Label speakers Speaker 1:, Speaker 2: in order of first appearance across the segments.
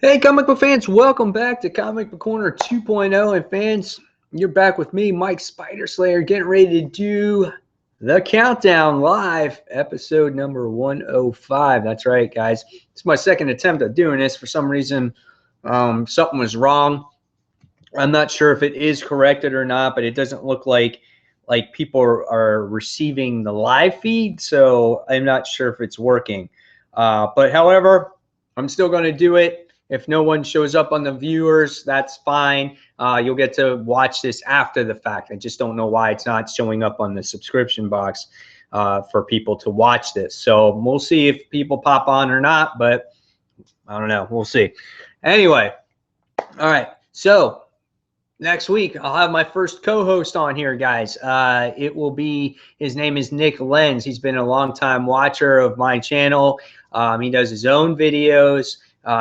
Speaker 1: Hey, comic book fans, welcome back to Comic Book Corner 2.0. And fans, you're back with me, Mike Spider Slayer, getting ready to do the countdown live, episode number 105. That's right, guys. It's my second attempt at doing this. For some reason, something was wrong. I'm not sure if it is corrected or not, but it doesn't look like people are receiving the live feed, so I'm not sure if it's working. But however, I'm still going to do it. If no one shows up on the viewers, that's fine. You'll get to watch this after the fact. I just don't know why it's not showing up on the subscription box for people to watch this. So we'll see if people pop on or not, but I don't know. We'll see. Anyway, all right. So next week, I'll have my first co-host on here, guys. It will be, his name is Nick Lenz. He's been a long-time watcher of my channel. He does his own videos.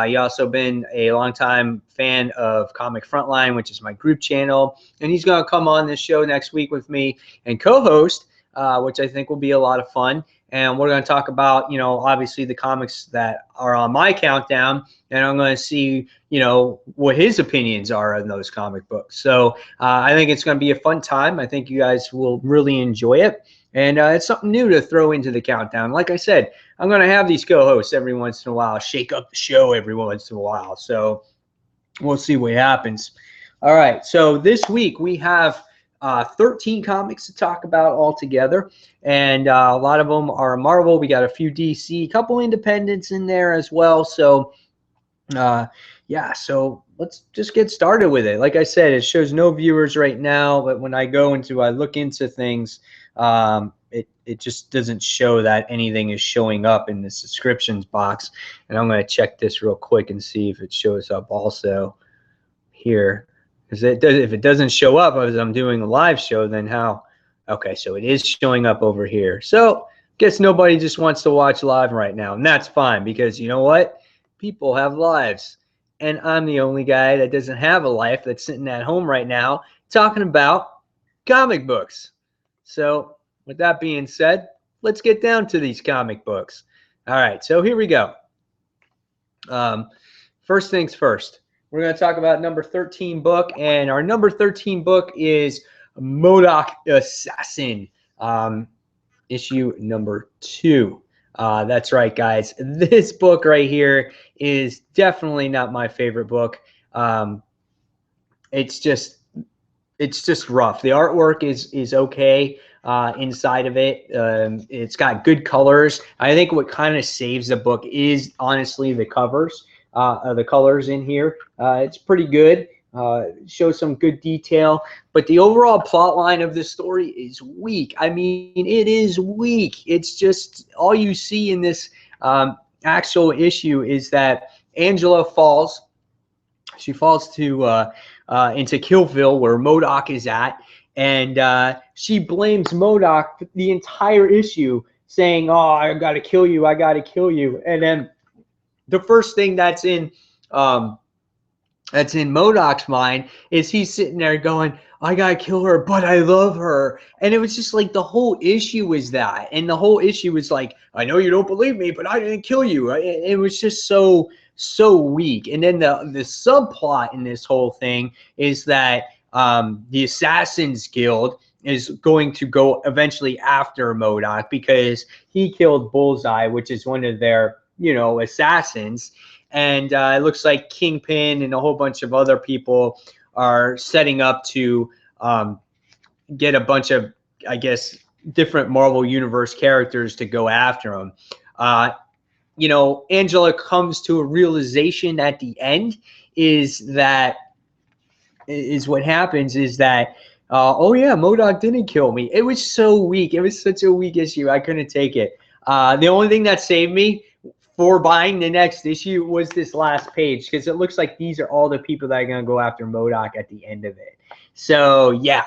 Speaker 1: He also been a long-time fan of Comic Frontline, which is my group channel. And he's going to come on this show next week with me and co-host, which I think will be a lot of fun. And we're going to talk about, obviously the comics that are on my countdown. And I'm going to see, what his opinions are on those comic books. So I think it's going to be a fun time. I think you guys will really enjoy it. And it's something new to throw into the countdown. Like I said, I'm going to have these co-hosts every once in a while, shake up the show every once in a while. So we'll see what happens. All right. So this week we have 13 comics to talk about all together. And a lot of them are Marvel. We got a few DC, a couple independents in there as well. So yeah, so let's just get started with it. Like I said, it shows no viewers right now, but when I look into things, it just doesn't show that anything is showing up in the subscriptions box. And I'm going to check this real quick and see if it shows up also here. Because if it doesn't show up as I'm doing a live show, then how? Okay, so it is showing up over here. So guess nobody just wants to watch live right now, and that's fine, because you know what? People have lives, and I'm the only guy that doesn't have a life that's sitting at home right now talking about comic books. So with that being said, let's get down to these comic books. All right, so here we go. First things first, we're going to talk about number 13 book, and our number 13 book is MODOK Assassin, issue number 2. That's right, guys. This book right here is definitely not my favorite book. It's just rough. The artwork is okay inside of it. It's got good colors. I think what kind of saves the book is honestly the covers. The colors in here. It's pretty good. Shows some good detail, but the overall plot line of this story is weak. I mean, it is weak. It's just all you see in this actual issue is that Angela falls. She falls to into Killville, where MODOK is at, and she blames MODOK the entire issue, saying, "Oh, I got to kill you. I got to kill you." And then the first thing that's in MODOK's mind is he's sitting there going, "I gotta kill her, but I love her." And it was just like the whole issue was that, and the whole issue was like, "I know you don't believe me, but I didn't kill you." It was just so weak. And then the subplot in this whole thing is that the Assassins Guild is going to go eventually after MODOK because he killed Bullseye, which is one of their assassins. And it looks like Kingpin and a whole bunch of other people are setting up to get a bunch of, I guess, different Marvel Universe characters to go after him. Angela comes to a realization at the end what happens is that, oh yeah, MODOK didn't kill me. It was so weak. It was such a weak issue. I couldn't take it. The only thing that saved me for buying the next issue was this last page, because it looks like these are all the people that are going to go after MODOK at the end of it. So yeah,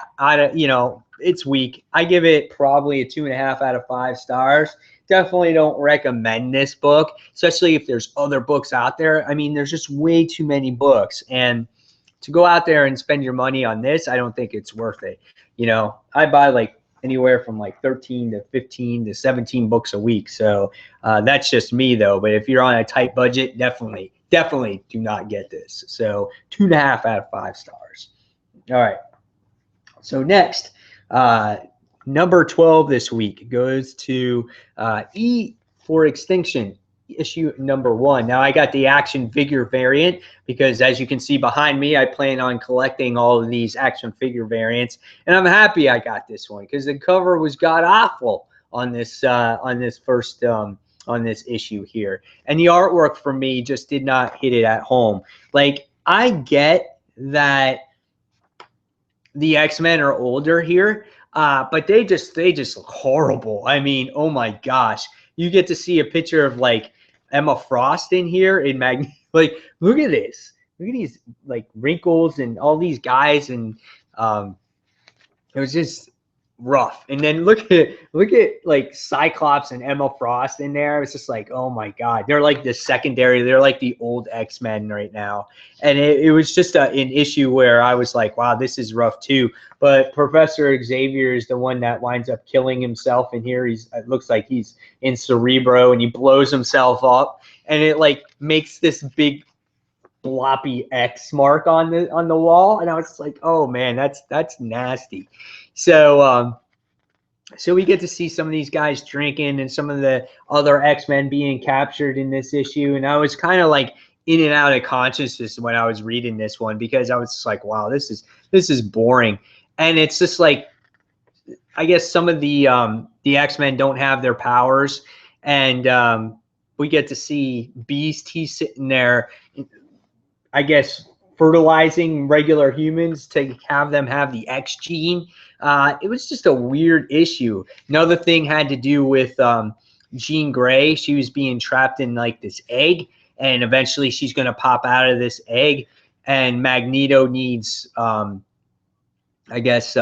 Speaker 1: it's weak. I give it probably a 2.5 out of 5 stars. Definitely don't recommend this book, especially if there's other books out there. I mean, there's just way too many books, and to go out there and spend your money on this, I don't think it's worth it. I buy like anywhere from like 13 to 15 to 17 books a week. So that's just me though. But if you're on a tight budget, definitely definitely do not get this. So 2.5 out of 5 stars. All right. So next, number 12 this week goes to E for Extinction, issue number 1. Now I got the action figure variant because, as you can see behind me, I plan on collecting all of these action figure variants, and I'm happy I got this one because the cover was god awful on this first on this issue here, and the artwork for me just did not hit it at home. Like, I get that the X-Men are older here, but they just look horrible. I mean, oh my gosh, you get to see a picture of like Emma Frost in here in like, look at this, look at these like wrinkles and all these guys, and it was just rough. And then look at like Cyclops and Emma Frost in there. It's just like, oh my god, they're like the secondary, they're like the old X-Men right now. And it was just an issue where I was like, wow, this is rough too. But Professor Xavier is the one that winds up killing himself in here. It looks like he's in Cerebro, and he blows himself up, and it like makes this big bloppy X mark on the wall, and I was just like, oh man, that's nasty. So so we get to see some of these guys drinking and some of the other X-Men being captured in this issue, and I was kind of like in and out of consciousness when I was reading this one, because I was just like, wow, this is boring. And it's just like, I guess some of the X-Men don't have their powers, and we get to see Beast. He's sitting there, I guess, fertilizing regular humans to have them have the X gene. It was just a weird issue. Another thing had to do with Jean Grey. She was being trapped in like this egg, and eventually she's going to pop out of this egg, and Magneto needs, I guess,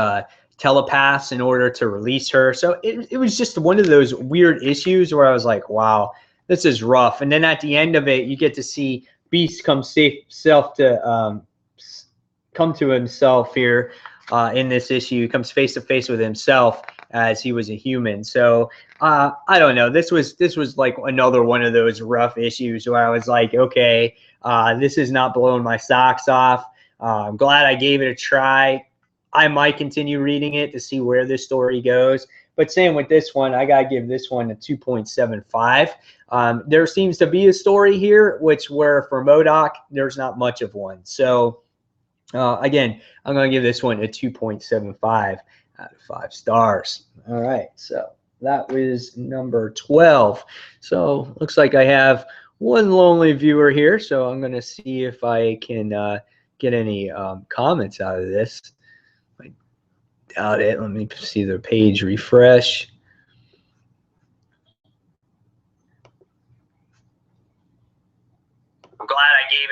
Speaker 1: telepaths in order to release her. So it was just one of those weird issues where I was like, wow, this is rough. And then at the end of it, you get to see Beast come to himself here in this issue. He comes face to face with himself as he was a human. So I don't know. This was like another one of those rough issues where I was like, okay, this is not blowing my socks off. I'm glad I gave it a try. I might continue reading it to see where this story goes. But same with this one, I got to give this one a 2.75. There seems to be a story here, where for MODOK, there's not much of one. So again, I'm going to give this one a 2.75 out of 5 stars. All right, so that was number 12. So looks like I have one lonely viewer here. So I'm going to see if I can get any comments out of this. I doubt it. Let me see the page refresh. I'm glad I gave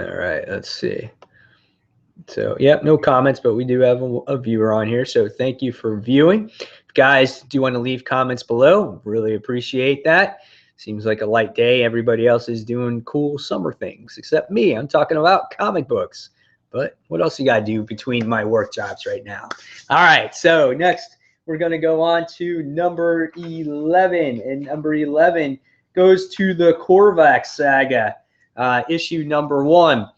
Speaker 1: it. All right, let's see. So, yep, no comments, but we do have a viewer on here. So thank you for viewing. Guys, do you want to leave comments below? Really appreciate that. Seems like a light day. Everybody else is doing cool summer things except me. I'm talking about comic books. But what else you got to do between my work jobs right now? All right, so next we're going to go on to number 11. And number 11 goes to the Korvac saga, issue number 1.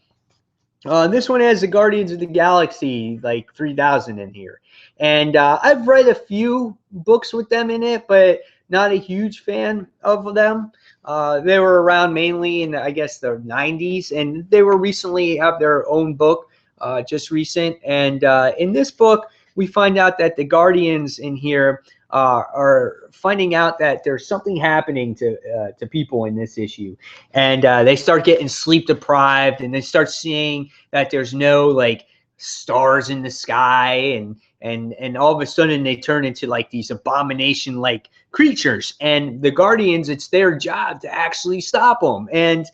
Speaker 1: This one has the Guardians of the Galaxy, like 3000 in here. And I've read a few books with them in it, but not a huge fan of them. They were around mainly in, I guess, the 90s, and they were recently have their own book, just recent. And in this book, we find out that the Guardians in here are finding out that there's something happening to people in this issue, and they start getting sleep deprived, and they start seeing that there's no like stars in the sky, and all of a sudden they turn into like these abomination like creatures, and the Guardians, it's their job to actually stop them. And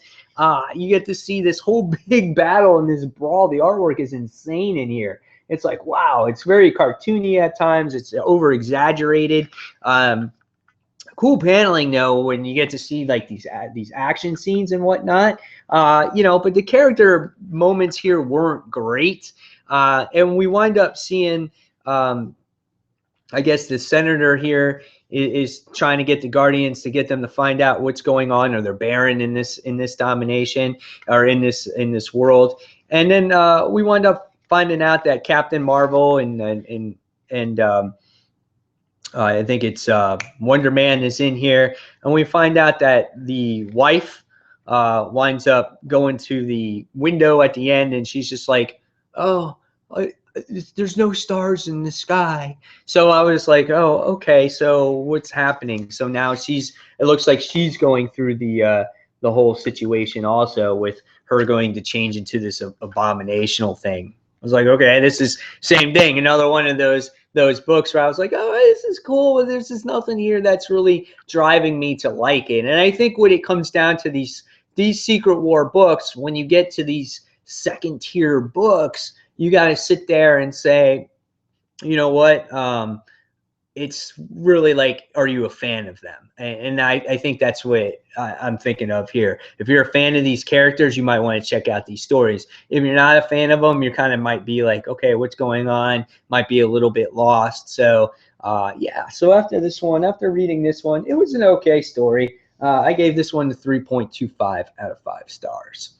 Speaker 1: you get to see this whole big battle and this brawl. The artwork is insane in here. It's like, wow, it's very cartoony at times. It's over exaggerated. Cool paneling though, when you get to see like these action scenes and whatnot. You know, but the character moments here weren't great. And we wind up seeing, I guess, the senator here is trying to get the Guardians to get them to find out what's going on, or they're barren in this domination, or in this world. And then we wind up finding out that Captain Marvel and I think it's Wonder Man is in here, and we find out that the wife winds up going to the window at the end, and she's just like, "Oh, there's no stars in the sky." So I was like, "Oh, okay. So what's happening?" So now it looks like she's going through the whole situation also, with her going to change into this abominational thing. I was like, okay, this is same thing. Another one of those books where I was like, oh, this is cool, but there's just nothing here that's really driving me to like it. And I think when it comes down to these Secret War books, when you get to these second tier books, you got to sit there and say, you know what? It's really like, are you a fan of them? And I think that's what I'm thinking of here. If you're a fan of these characters, you might want to check out these stories. If you're not a fan of them, you kind of might be like, okay, what's going on? Might be a little bit lost. So yeah, so after reading this one, it was an okay story. I gave this one the 3.25 out of 5 stars.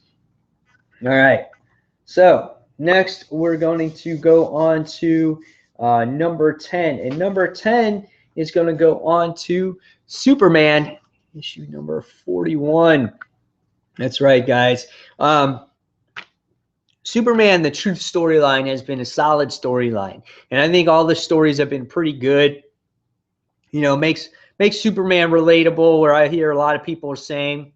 Speaker 1: All right, so next we're going to go on to number 10. And number 10 is going to go on to Superman, issue number 41. That's right, guys. Superman, the Truth storyline has been a solid storyline. And I think all the stories have been pretty good. You know, makes Superman relatable, where I hear a lot of people are saying,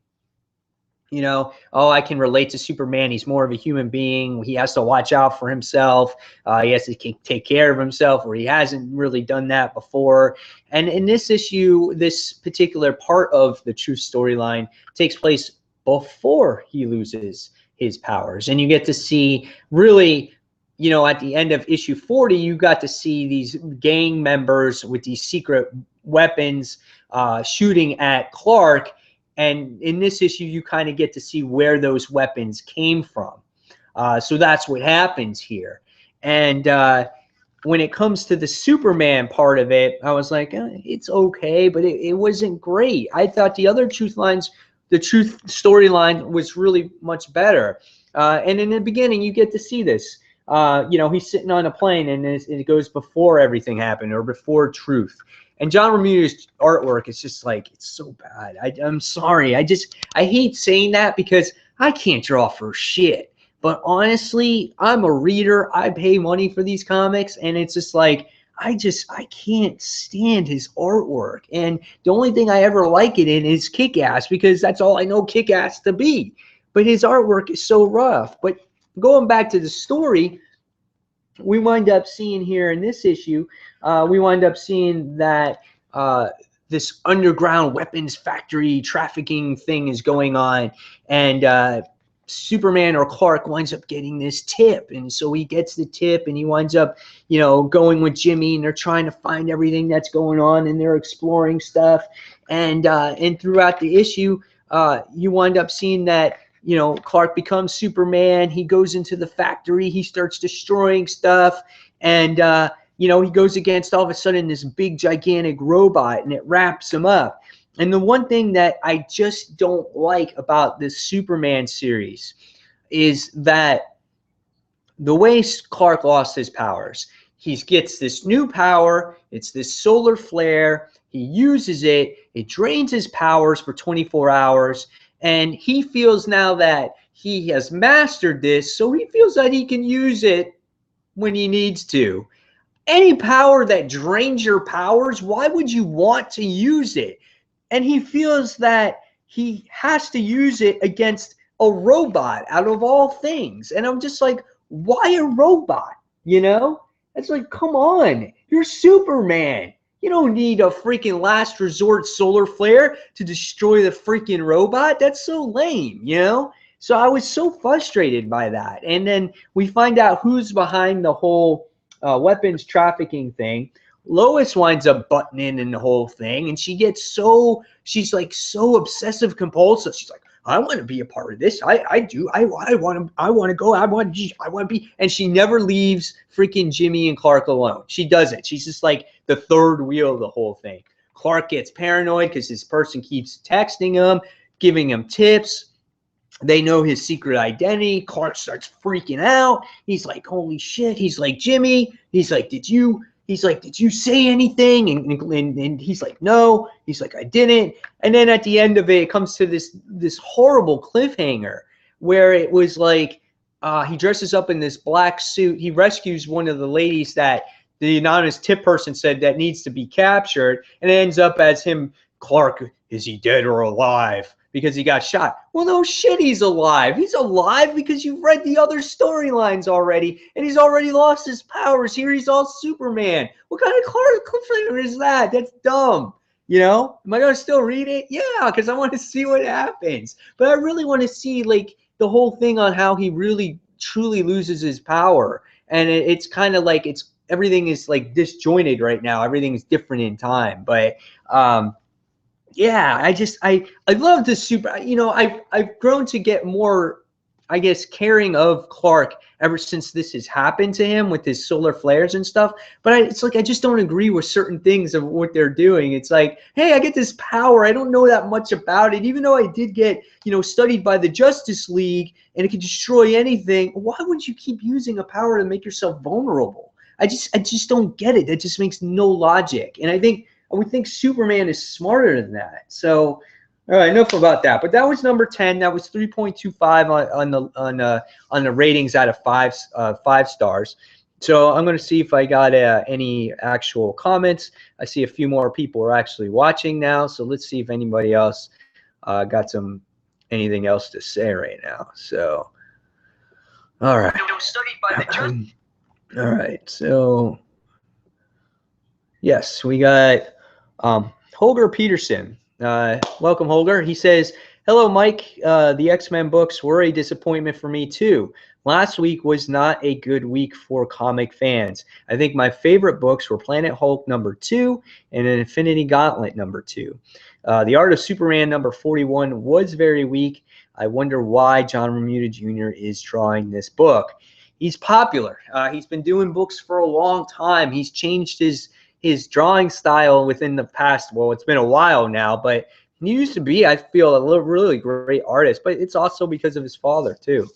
Speaker 1: you know, oh, I can relate to Superman. He's more of a human being. He has to watch out for himself. He has to take care of himself, where he hasn't really done that before. And in this issue, this particular part of the Truth storyline takes place before he loses his powers. And you get to see really, you know, at the end of issue 40, you got to see these gang members with these secret weapons shooting at Clark. And in this issue, you kind of get to see where those weapons came from. So that's what happens here. And when it comes to the Superman part of it, I was like, it's okay, but it wasn't great. I thought the other the Truth storyline was really much better. And in the beginning, you get to see this. You know, he's sitting on a plane, and it goes before everything happened, or before Truth. And John Romero's artwork is just like, it's so bad. I'm sorry. I hate saying that, because I can't draw for shit. But honestly, I'm a reader. I pay money for these comics, and it's just like, I can't stand his artwork. And the only thing I ever like it in is Kick-Ass, because that's all I know Kick-Ass to be. But his artwork is so rough. But going back to the story, we wind up seeing here in this issue, we wind up seeing that this underground weapons factory trafficking thing is going on, and Superman or Clark winds up getting this tip, and so he gets the tip, and he winds up, you know, going with Jimmy, and they're trying to find everything that's going on, and they're exploring stuff, and throughout the issue, you wind up seeing that, you know, Clark becomes Superman. He goes into the factory. He starts destroying stuff. And, you know, he goes against all of a sudden this big, gigantic robot, and it wraps him up. And the one thing that I just don't like about this Superman series is that the way Clark lost his powers, he gets this new power. It's this solar flare. He uses it. It drains his powers for 24 hours. And he feels now that he has mastered this, so he feels that he can use it when he needs to. Any power that drains your powers, why would you want to use it? And he feels that he has to use it against a robot, out of all things. And I'm just like, why a robot? You know? It's like, come on. You're Superman. You don't need a freaking last resort solar flare to destroy the freaking robot. That's so lame, you know? So I was so frustrated by that. And then we find out who's behind the whole weapons trafficking thing. Lois winds up butting in the whole thing, and she's like so obsessive compulsive. She's like, I want to be a part of this. I do. I want to go. I want to be. And she never leaves freaking Jimmy and Clark alone. She doesn't. She's just like the third wheel of the whole thing. Clark gets paranoid because this person keeps texting him, giving him tips. They know his secret identity. Clark starts freaking out. He's like, holy shit. He's like, Jimmy. He's like, did you say anything? And he's like, no. He's like, I didn't. And then at the end of it, it comes to this horrible cliffhanger where it was like, he dresses up in this black suit. He rescues one of the ladies that the anonymous tip person said that needs to be captured. And it ends up as him, Clark, is he dead or alive? Because he got shot. Well, no shit, he's alive. He's alive because you've read the other storylines already, and he's already lost his powers. Here he's all Superman. What kind of cliffhanger is that? That's dumb. You know? Am I going to still read it? Yeah, because I want to see what happens. But I really want to see, like, the whole thing on how he really, truly loses his power. And it's kind of like everything is, like, disjointed right now. Everything is different in time. But, yeah, I love this super, you know, I've grown to get more, I guess, caring of Clark ever since this has happened to him with his solar flares and stuff. But it's like I just don't agree with certain things of what they're doing. It's like, hey, I get this power. I don't know that much about it. Even though I did get, you know, studied by the Justice League and it can destroy anything. Why would you keep using a power to make yourself vulnerable? I just don't get it. That just makes no logic. And I would think Superman is smarter than that. So, all right, enough about that. But that was number 10. That was 3.25 on the ratings out of 5 stars. So I'm going to see if I got any actual comments. I see a few more people are actually watching now. So let's see if anybody else got anything else to say right now. So, all right. All right. So, yes, we got Holger Peterson. Welcome, Holger. He says, hello, Mike. The X-Men books were a disappointment for me, too. Last week was not a good week for comic fans. I think my favorite books were Planet Hulk #2 and Infinity Gauntlet #2. The Art of Superman #41 was very weak. I wonder why John Romita Jr. is drawing this book. He's popular. He's been doing books for a long time. He's changed his drawing style within the past, well, it's been a while now, but he used to be, I feel, a really great artist, but it's also because of his father too.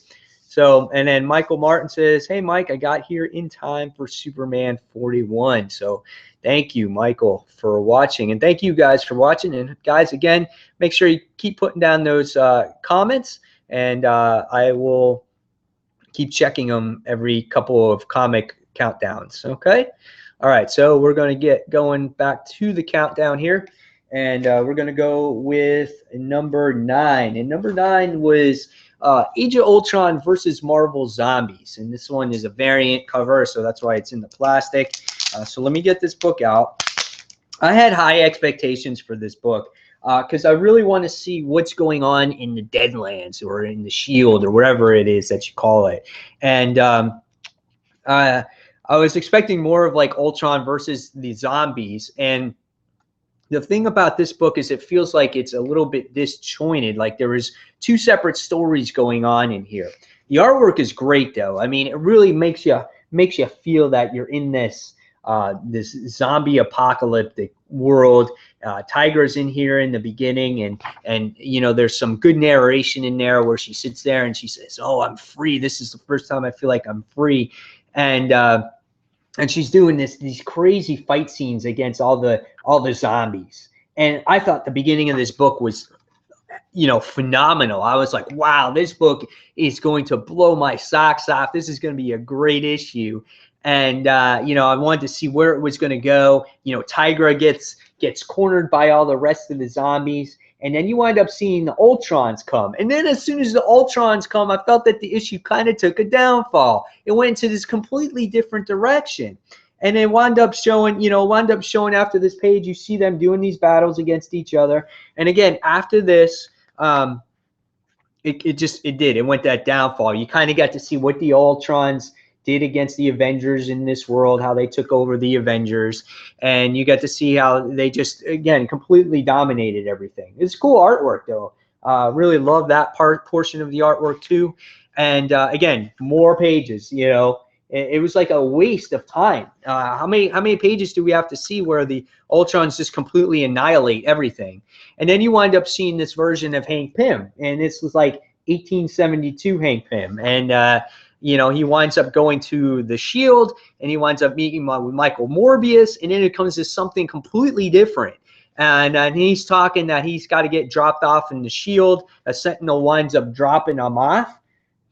Speaker 1: So, and then Michael Martin says, hey, Mike, I got here in time for Superman 41. So thank you, Michael, for watching. And thank you guys for watching. And guys, again, make sure you keep putting down those comments, and I will keep checking them every couple of comic countdowns, okay? All right, so we're going to get going back to the countdown here, and we're going to go with number 9. And number 9 was Age of Ultron versus Marvel Zombies. And this one is a variant cover, so that's why it's in the plastic. So let me get this book out. I had high expectations for this book because I really want to see what's going on in the Deadlands or in the S.H.I.E.L.D. or whatever it is that you call it. And I was expecting more of like Ultron versus the zombies. And the thing about this book is it feels like it's a little bit disjointed. Like there is 2 separate stories going on in here. The artwork is great, though. I mean, it really makes you feel that you're in this zombie apocalyptic world. Tigra's in here in the beginning, and you know, there's some good narration in there where she sits there and she says, "Oh, I'm free. This is the first time I feel like I'm free." And she's doing these crazy fight scenes against all the zombies. And I thought the beginning of this book was, you know, phenomenal. I was like, wow, this book is going to blow my socks off. This is going to be a great issue. And you know, I wanted to see where it was going to go. You know, Tigra gets cornered by all the rest of the zombies. And then you wind up seeing the Ultrons come. And then as soon as the Ultrons come, I felt that the issue kind of took a downfall. It went into this completely different direction. And it wound up showing after this page, you see them doing these battles against each other. And again, after this, it went that downfall. You kind of got to see what the Ultrons did against the Avengers in this world, how they took over the Avengers, and you got to see how they just, again, completely dominated everything. It's cool artwork, though. Really love that portion of the artwork too. And again, more pages, you know, It was like a waste of time. How many pages do we have to see where the Ultrons just completely annihilate everything? And then you wind up seeing this version of Hank Pym, and this was like 1872 Hank Pym, and he winds up going to the S.H.I.E.L.D. and he winds up meeting with Michael Morbius, and then it comes to something completely different. And he's talking that he's got to get dropped off in the S.H.I.E.L.D. A Sentinel winds up dropping him off.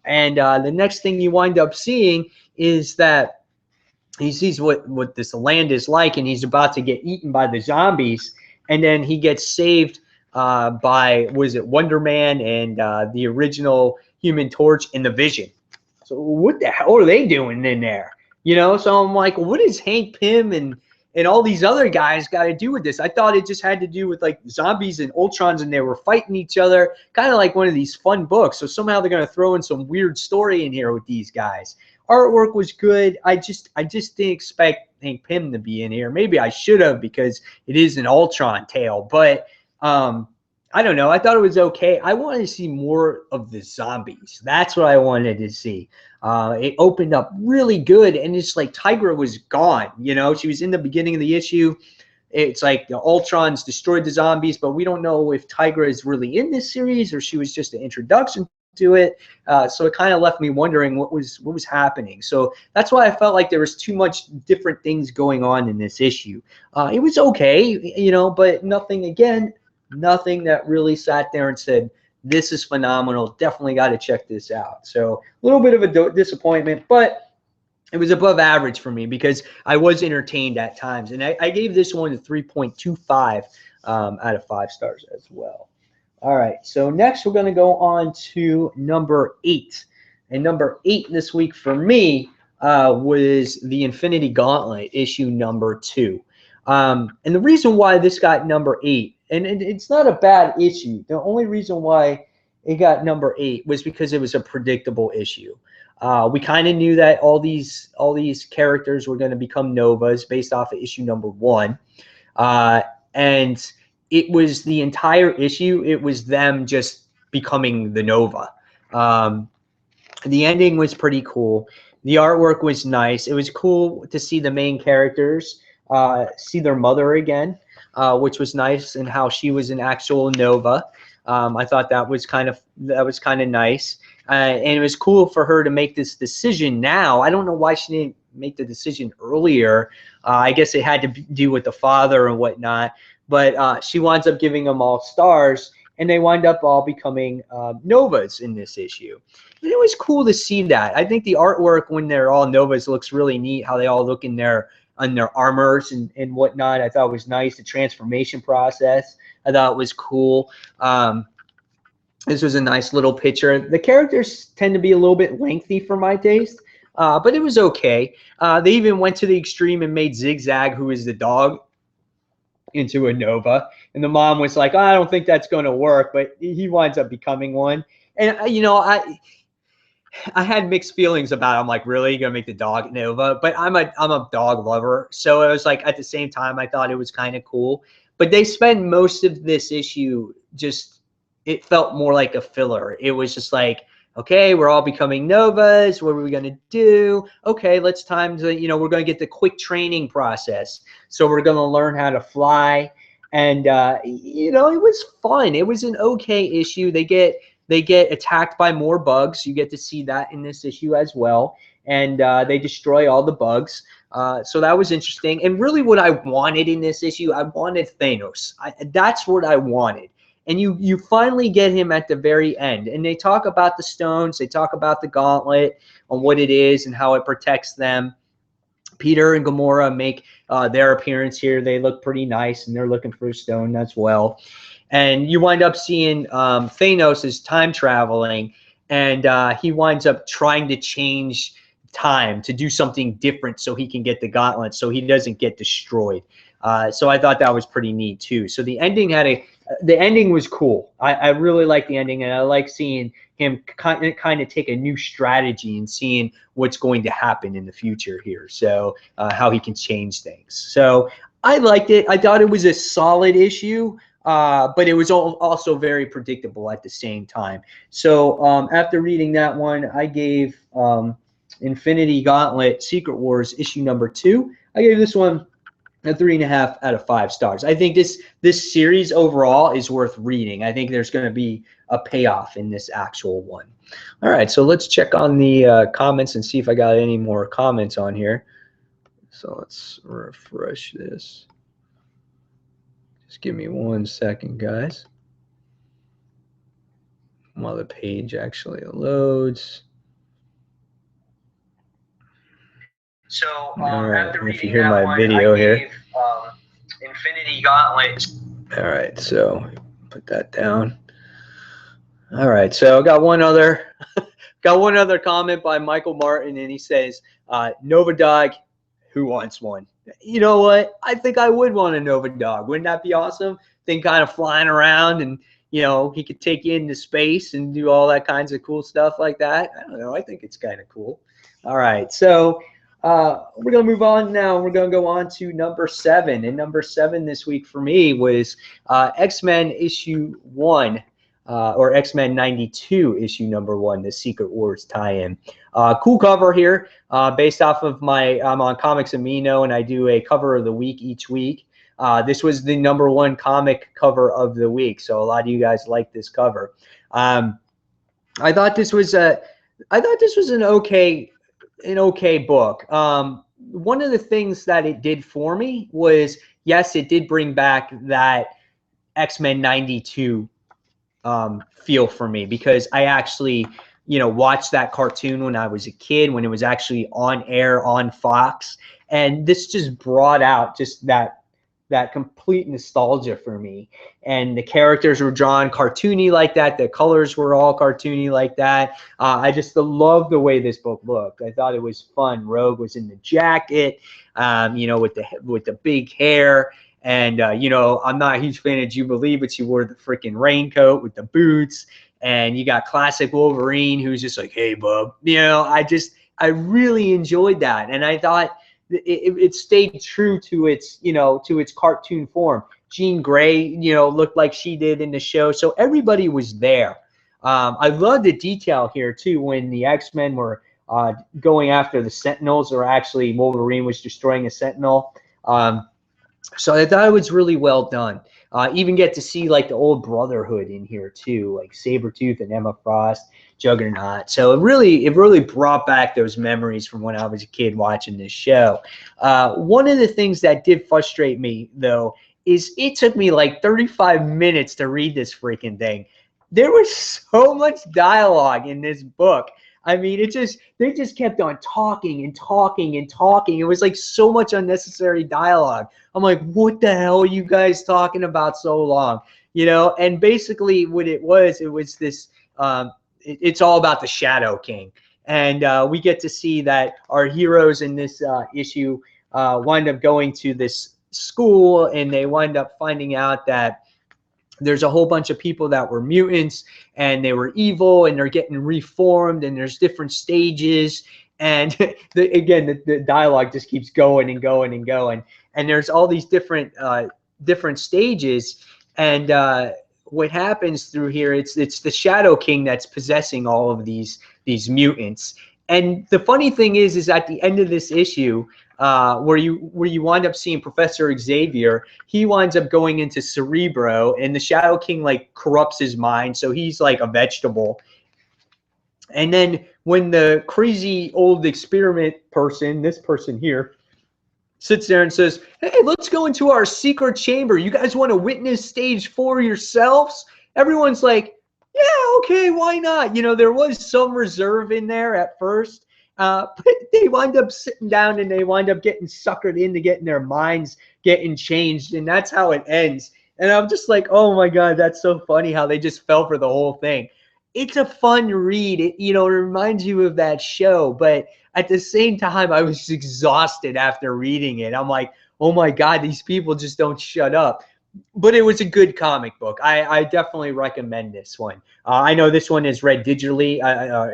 Speaker 1: And the next thing you wind up seeing is that he sees what this land is like, and he's about to get eaten by the zombies. And then he gets saved by, was it Wonder Man and the original Human Torch and the Vision. So what the hell are they doing in there? So I'm like, what is Hank Pym and all these other guys got to do with this? I thought it just had to do with like zombies and Ultrons, and they were fighting each other, kind of like one of these fun books. So somehow they're going to throw in some weird story in here with these guys. Artwork was good. I just didn't expect Hank Pym to be in here. Maybe I should have, because it is an Ultron tale, but I don't know. I thought it was okay. I wanted to see more of the zombies. That's what I wanted to see. It opened up really good, and it's like Tigra was gone. She was in the beginning of the issue. It's like the Ultrons destroyed the zombies, but we don't know if Tigra is really in this series or she was just an introduction to it. So it kind of left me wondering what was happening. So that's why I felt like there was too much different things going on in this issue. It was okay, but nothing that really sat there and said, this is phenomenal. Definitely got to check this out. So a little bit of a disappointment, but it was above average for me because I was entertained at times. And I gave this one a 3.25 out of 5 stars as well. All right, so next we're going to go on to number 8. And number 8 this week for me was the Infinity Gauntlet, issue number 2. And the reason why this got number 8, and it's not a bad issue. The only reason why it got number 8 was because it was a predictable issue. We kind of knew that all these characters were going to become Novas based off of issue number 1. And it was the entire issue. It was them just becoming the Nova. The ending was pretty cool. The artwork was nice. It was cool to see the main characters see their mother again, which was nice, and how she was an actual Nova. I thought that was kind of nice, and it was cool for her to make this decision now. I don't know why she didn't make the decision earlier. I guess it had to do with the father and whatnot. But she winds up giving them all stars, and they wind up all becoming Novas in this issue. And it was cool to see that. I think the artwork when they're all Novas looks really neat, how they all look in their armors and whatnot. I thought it was nice, the transformation process. I thought it was cool. This was a nice little picture. The characters tend to be a little bit lengthy for my taste, but it was okay. They even went to the extreme and made Zigzag, who is the dog, into a Nova, and the mom was like, oh, I don't think that's going to work, but he winds up becoming one. And I had mixed feelings about it. I'm like, really, you gonna make the dog Nova? But I'm a dog lover, so it was like, at the same time, I thought it was kind of cool. But they spend most of this issue just, it felt more like a filler. It was just like, okay, we're all becoming Novas. What are we going to do? Okay, let's time to, we're going to get the quick training process. So we're going to learn how to fly. And, it was fun. It was an okay issue. They get attacked by more bugs. You get to see that in this issue as well. And they destroy all the bugs. So that was interesting. And really what I wanted in this issue, I wanted Thanos. That's what I wanted. And you finally get him at the very end. And they talk about the stones. They talk about the gauntlet and what it is and how it protects them. Peter and Gamora make their appearance here. They look pretty nice, and they're looking for a stone as well. And you wind up seeing Thanos is time traveling, and he winds up trying to change time to do something different so he can get the gauntlet so he doesn't get destroyed. So I thought that was pretty neat too. So the ending was cool. I really like the ending, and I like seeing him kind of take a new strategy and seeing what's going to happen in the future here. So how he can change things. So I liked it. I thought it was a solid issue, but it was also very predictable at the same time. So after reading that one, I gave Infinity Gauntlet Secret Wars issue number 2. I gave this one a 3.5 out of 5 stars. I think this series overall is worth reading. I think there's going to be a payoff in this actual one. All right, so let's check on the comments and see if I got any more comments on here. So let's refresh this. Just give me 1 second, guys, while the page actually loads.
Speaker 2: So
Speaker 1: all right,
Speaker 2: after
Speaker 1: if you
Speaker 2: reading
Speaker 1: hear
Speaker 2: that
Speaker 1: my
Speaker 2: one,
Speaker 1: video
Speaker 2: I
Speaker 1: here.
Speaker 2: gave Infinity Gauntlet.
Speaker 1: All right, so put that down. All right, so I got one other comment by Michael Martin, and he says, Nova Dog, who wants one? You know what? I think I would want a Nova Dog. Wouldn't that be awesome? Thing kind of flying around, and you know, he could take you into space and do all that kinds of cool stuff like that. I don't know. I think it's kind of cool. All right, so we're gonna move on now. We're gonna go on to number 7, and number 7 this week for me was X-Men issue 1. Or X-Men 92 issue number 1, the Secret Wars tie-in. Cool cover here, based off of I'm on Comics Amino, and I do a cover of the week each week. This was the number 1 comic cover of the week, so a lot of you guys like this cover. I thought this was an okay book. One of the things that it did for me was, yes, it did bring back that X-Men 92 feel for me, because I actually, watched that cartoon when I was a kid, when it was actually on air on Fox, and this just brought out just that complete nostalgia for me. And the characters were drawn cartoony like that. The colors were all cartoony like that. I just love the way this book looked. I thought it was fun. Rogue was in the jacket, with the big hair. And, I'm not a huge fan of Jubilee, but she wore the freaking raincoat with the boots. And you got classic Wolverine, who's just like, hey, bub. I really enjoyed that. And I thought it stayed true to its, to its cartoon form. Jean Grey, looked like she did in the show. So everybody was there. I love the detail here, too, when the X-Men were going after the Sentinels, or actually Wolverine was destroying a Sentinel. So I thought it was really well done. Even get to see like the old Brotherhood in here too, like Sabretooth and Emma Frost, Juggernaut. So it really brought back those memories from when I was a kid watching this show. One of the things that did frustrate me, though, is it took me like 35 minutes to read this freaking thing. There was so much dialogue in this book. I mean, they just kept on talking and talking and talking. It was like so much unnecessary dialogue. I'm like, what the hell are you guys talking about so long? And basically what it was this, it's all about the Shadow King. And we get to see that our heroes in this issue wind up going to this school, and they wind up finding out that there's a whole bunch of people that were mutants, and they were evil, and they're getting reformed, and there's different stages. And the dialogue just keeps going and going and going. And there's all these different stages. And what happens through here, it's the Shadow King that's possessing all of these mutants. And the funny thing is at the end of this issue, where you wind up seeing Professor Xavier, he winds up going into Cerebro, and the Shadow King like corrupts his mind, so he's like a vegetable. And then when the crazy old experiment person, this person here, sits there and says, hey, let's go into our secret chamber. You guys want to witness stage 4 yourselves? Everyone's like, yeah, okay, why not? There was some reserve in there at first. But they wind up sitting down, and they wind up getting suckered into getting their minds getting changed. And that's how it ends. And I'm just like, oh my God, that's so funny how they just fell for the whole thing. It's a fun read. It reminds you of that show, but at the same time, I was exhausted after reading it. I'm like, oh my God, these people just don't shut up. But it was a good comic book. I definitely recommend this one. I know this one is read digitally.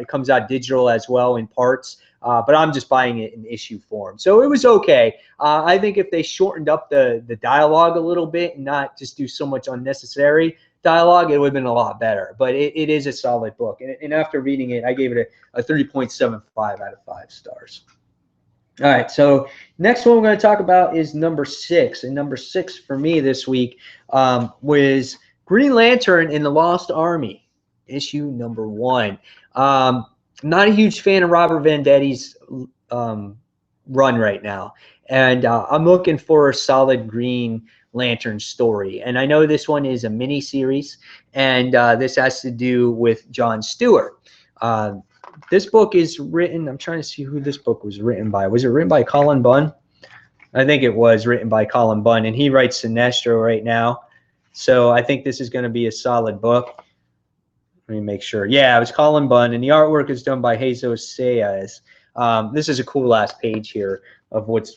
Speaker 1: It comes out digital as well in parts, but I'm just buying it in issue form. So it was okay. I think if they shortened up the dialogue a little bit and not just do so much unnecessary dialogue, it would have been a lot better. But it is a solid book. And after reading it, I gave it a 3.75 out of 5 stars. All right, so next one we're going to talk about is number 6. And number 6 for me this week was Green Lantern in the Lost Army, issue number 1. Not a huge fan of Robert Vendetti's run right now. And I'm looking for a solid Green Lantern story. And I know this one is a mini series, and this has to do with John Stewart. This book is written, I'm trying to see who this book was written by. Was it written by Colin Bunn? I think it was written by Colin Bunn, and he writes Sinestro right now. So I think this is going to be a solid book. Let me make sure. Yeah, it was Colin Bunn, and the artwork is done by Jesus Saez. This is a cool last page here of what's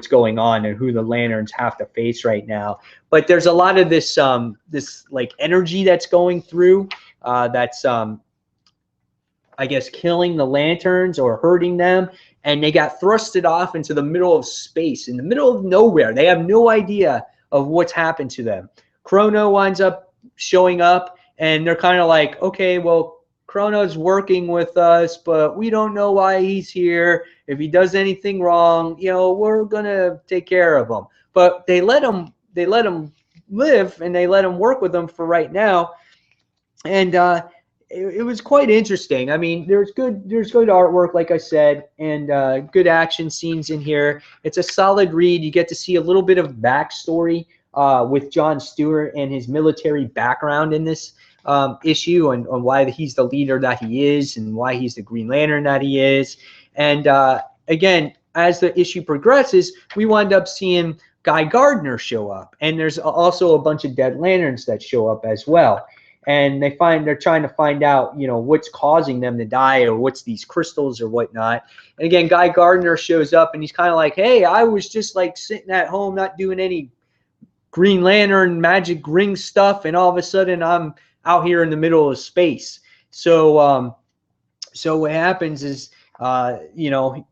Speaker 1: going on and who the Lanterns have to face right now. But there's a lot of this this like energy that's going through that's I guess killing the Lanterns or hurting them, and they got thrusted off into the middle of space, in the middle of nowhere. They have no idea of what's happened to them. Chrono winds up showing up, and they're kind of like, okay, well, Chrono's working with us, but we don't know why he's here. If he does anything wrong, you know, we're gonna take care of him. But they let him live, and they let him work with them for right now. And it was quite interesting. I mean, there's good artwork, like I said, and good action scenes in here. It's a solid read. You get to see a little bit of backstory with John Stewart and his military background in this issue, and why he's the leader that he is, and why he's the Green Lantern that he is. And again, as the issue progresses, we wind up seeing Guy Gardner show up, and there's also a bunch of dead Lanterns that show up as well. And they're trying to find out, you know, what's causing them to die, or what's these crystals or whatnot. And again, Guy Gardner shows up, and he's kind of like, hey, I was just like sitting at home not doing any Green Lantern magic ring stuff, and all of a sudden I'm out here in the middle of space. So so what happens is you know,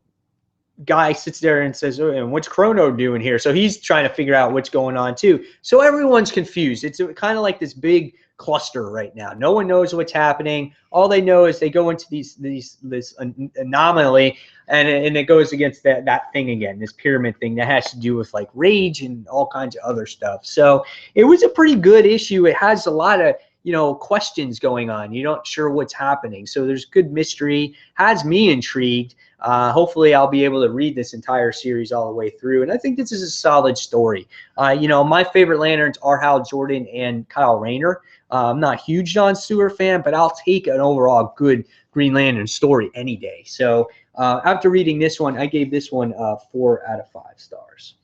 Speaker 1: Guy sits there and says, oh, and what's Chrono doing here? So he's trying to figure out what's going on too. So everyone's confused. It's kind of like this big cluster right now. No one knows what's happening. All they know is they go into this anomaly, and it goes against that thing again, this pyramid thing that has to do with like rage and all kinds of other stuff. So it was a pretty good issue. It has a lot of, you know, questions going on. You're not sure what's happening. So there's good mystery. Has me intrigued. Hopefully I'll be able to read this entire series all the way through. And I think this is a solid story. You know, my favorite Lanterns are Hal Jordan and Kyle Rayner. I'm not a huge John Stewart fan, but I'll take an overall good Green Lantern story any day. So after reading this one, I gave this one 4 out of 5 stars.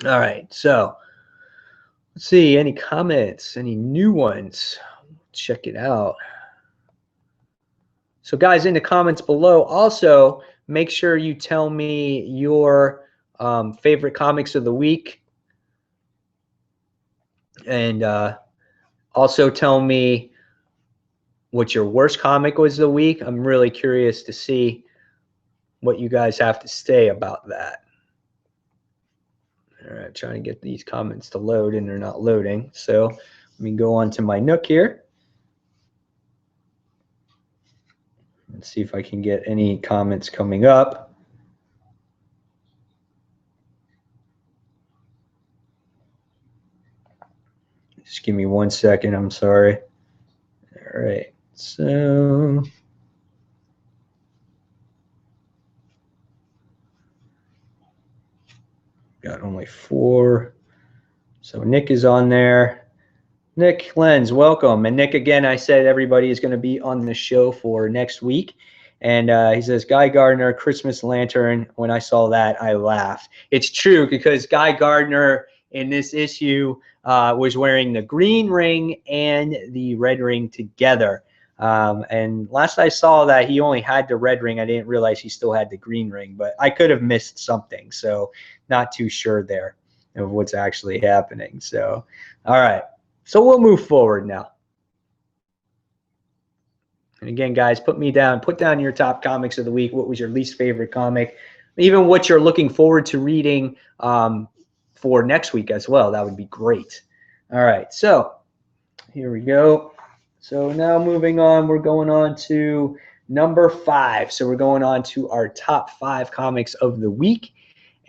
Speaker 1: All right, so let's see, any comments, any new ones? Check it out. So guys, in the comments below, also make sure you tell me your favorite comics of the week. And also tell me what your worst comic was of the week. I'm really curious to see what you guys have to say about that. All right, trying to get these comments to load, and they're not loading. So let me go on to my Nook here. Let's see if I can get any comments coming up. Just give me 1 second. I'm sorry. All right. So got only 4. So Nick is on there. Nick Lenz, welcome. And Nick, again, I said everybody is going to be on the show for next week. And he says, Guy Gardner, Christmas Lantern. When I saw that, I laughed. It's true, because Guy Gardner in this issue was wearing the green ring and the red ring together. And last I saw that, he only had the red ring. I didn't realize he still had the green ring, but I could have missed something. So not too sure there of what's actually happening. So, all right. So we'll move forward now. And again, guys, put down your top comics of the week. What was your least favorite comic? Even what you're looking forward to reading for next week as well. That would be great. All right. So Here we go. So now moving on, we're going on to number 5. So we're going on to our top 5 comics of the week.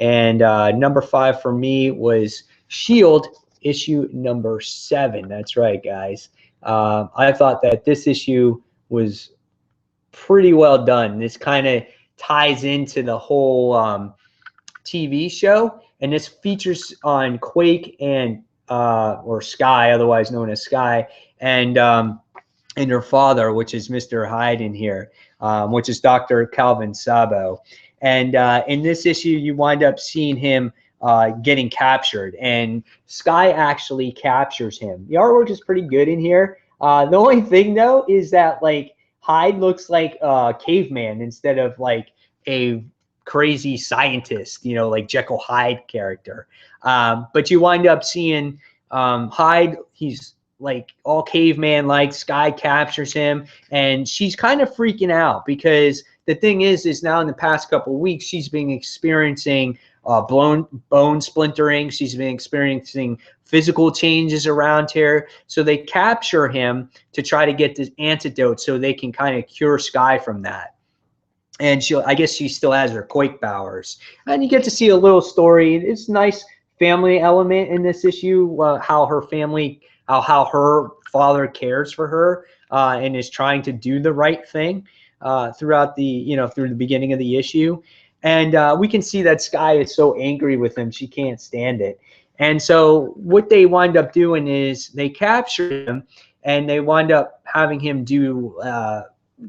Speaker 1: And number 5 for me was S.H.I.E.L.D. issue number 7. That's right, guys. I thought that this issue was pretty well done. This kind of ties into the whole TV show, and this features on Quake and or Sky, otherwise known as Sky, and her father, which is Mr. Hyde in here, which is Dr. Calvin Sabo. And in this issue, you wind up seeing him getting captured, and Sky actually captures him. The artwork is pretty good in here. The only thing, though, is that like Hyde looks like a caveman instead of like a crazy scientist, you know, like Jekyll Hyde character. But you wind up seeing Hyde. He's like all caveman like. Sky captures him, and she's kind of freaking out because the thing is now in the past couple of weeks she's been experiencing bone splintering. She's been experiencing physical changes around here. So they capture him to try to get this antidote so they can kind of cure Sky from that. And I guess she still has her Quake powers. And you get to see a little story. It's a nice family element in this issue, how her family, how her father cares for her and is trying to do the right thing throughout through the beginning of the issue. And we can see that Sky is so angry with him, she can't stand it. And so what they wind up doing is they capture him, and they wind up having him do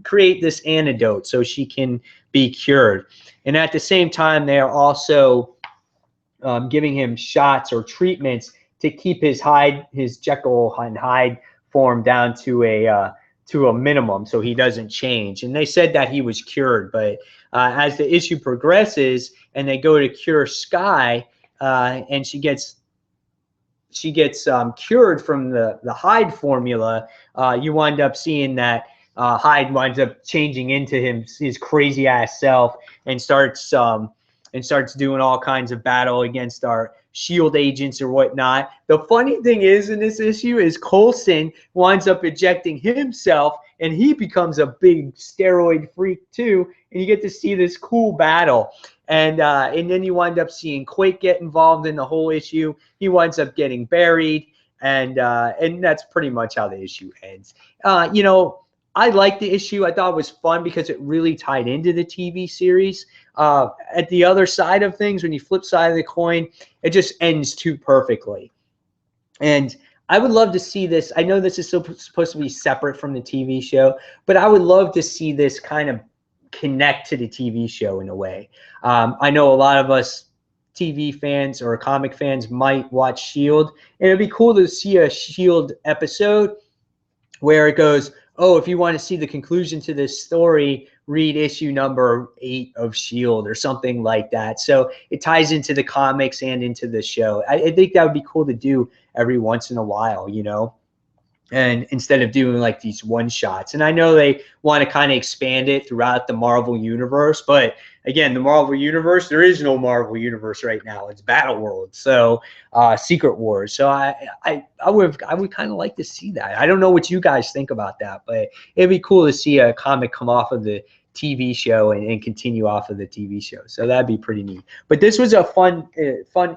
Speaker 1: create this antidote so she can be cured. And at the same time, they are also giving him shots or treatments to keep his Jekyll and Hyde form down to a minimum, so he doesn't change. And they said that he was cured, but as the issue progresses and they go to cure Sky, and she gets cured from the Hyde formula, you wind up seeing that Hyde winds up changing into his crazy ass self and starts doing all kinds of battle against our S.H.I.E.L.D. agents or whatnot. The funny thing is in this issue is Coulson winds up ejecting himself, and he becomes a big steroid freak too. And you get to see this cool battle. And then you wind up seeing Quake get involved in the whole issue. He winds up getting buried, and that's pretty much how the issue ends. I liked the issue. I thought it was fun because it really tied into the TV series. At the other side of things, when you flip side of the coin, it just ends too perfectly. And I would love to see this. I know this is supposed to be separate from the TV show, but I would love to see this kind of connect to the TV show in a way. I know a lot of us TV fans or comic fans might watch S.H.I.E.L.D. and it'd be cool to see a S.H.I.E.L.D. episode where it goes, oh, if you want to see the conclusion to this story, read issue number 8 of S.H.I.E.L.D. or something like that. So it ties into the comics and into the show. I think that would be cool to do every once in a while, and instead of doing like these one shots. And I know they want to kind of expand it throughout the Marvel universe, but again, the Marvel universe, there is no Marvel universe right now. It's Battle World, so Secret Wars. So I would kind of like to see that. I don't know what you guys think about that, but it'd be cool to see a comic come off of the TV show and continue off of the TV show. So that'd be pretty neat. But this was a fun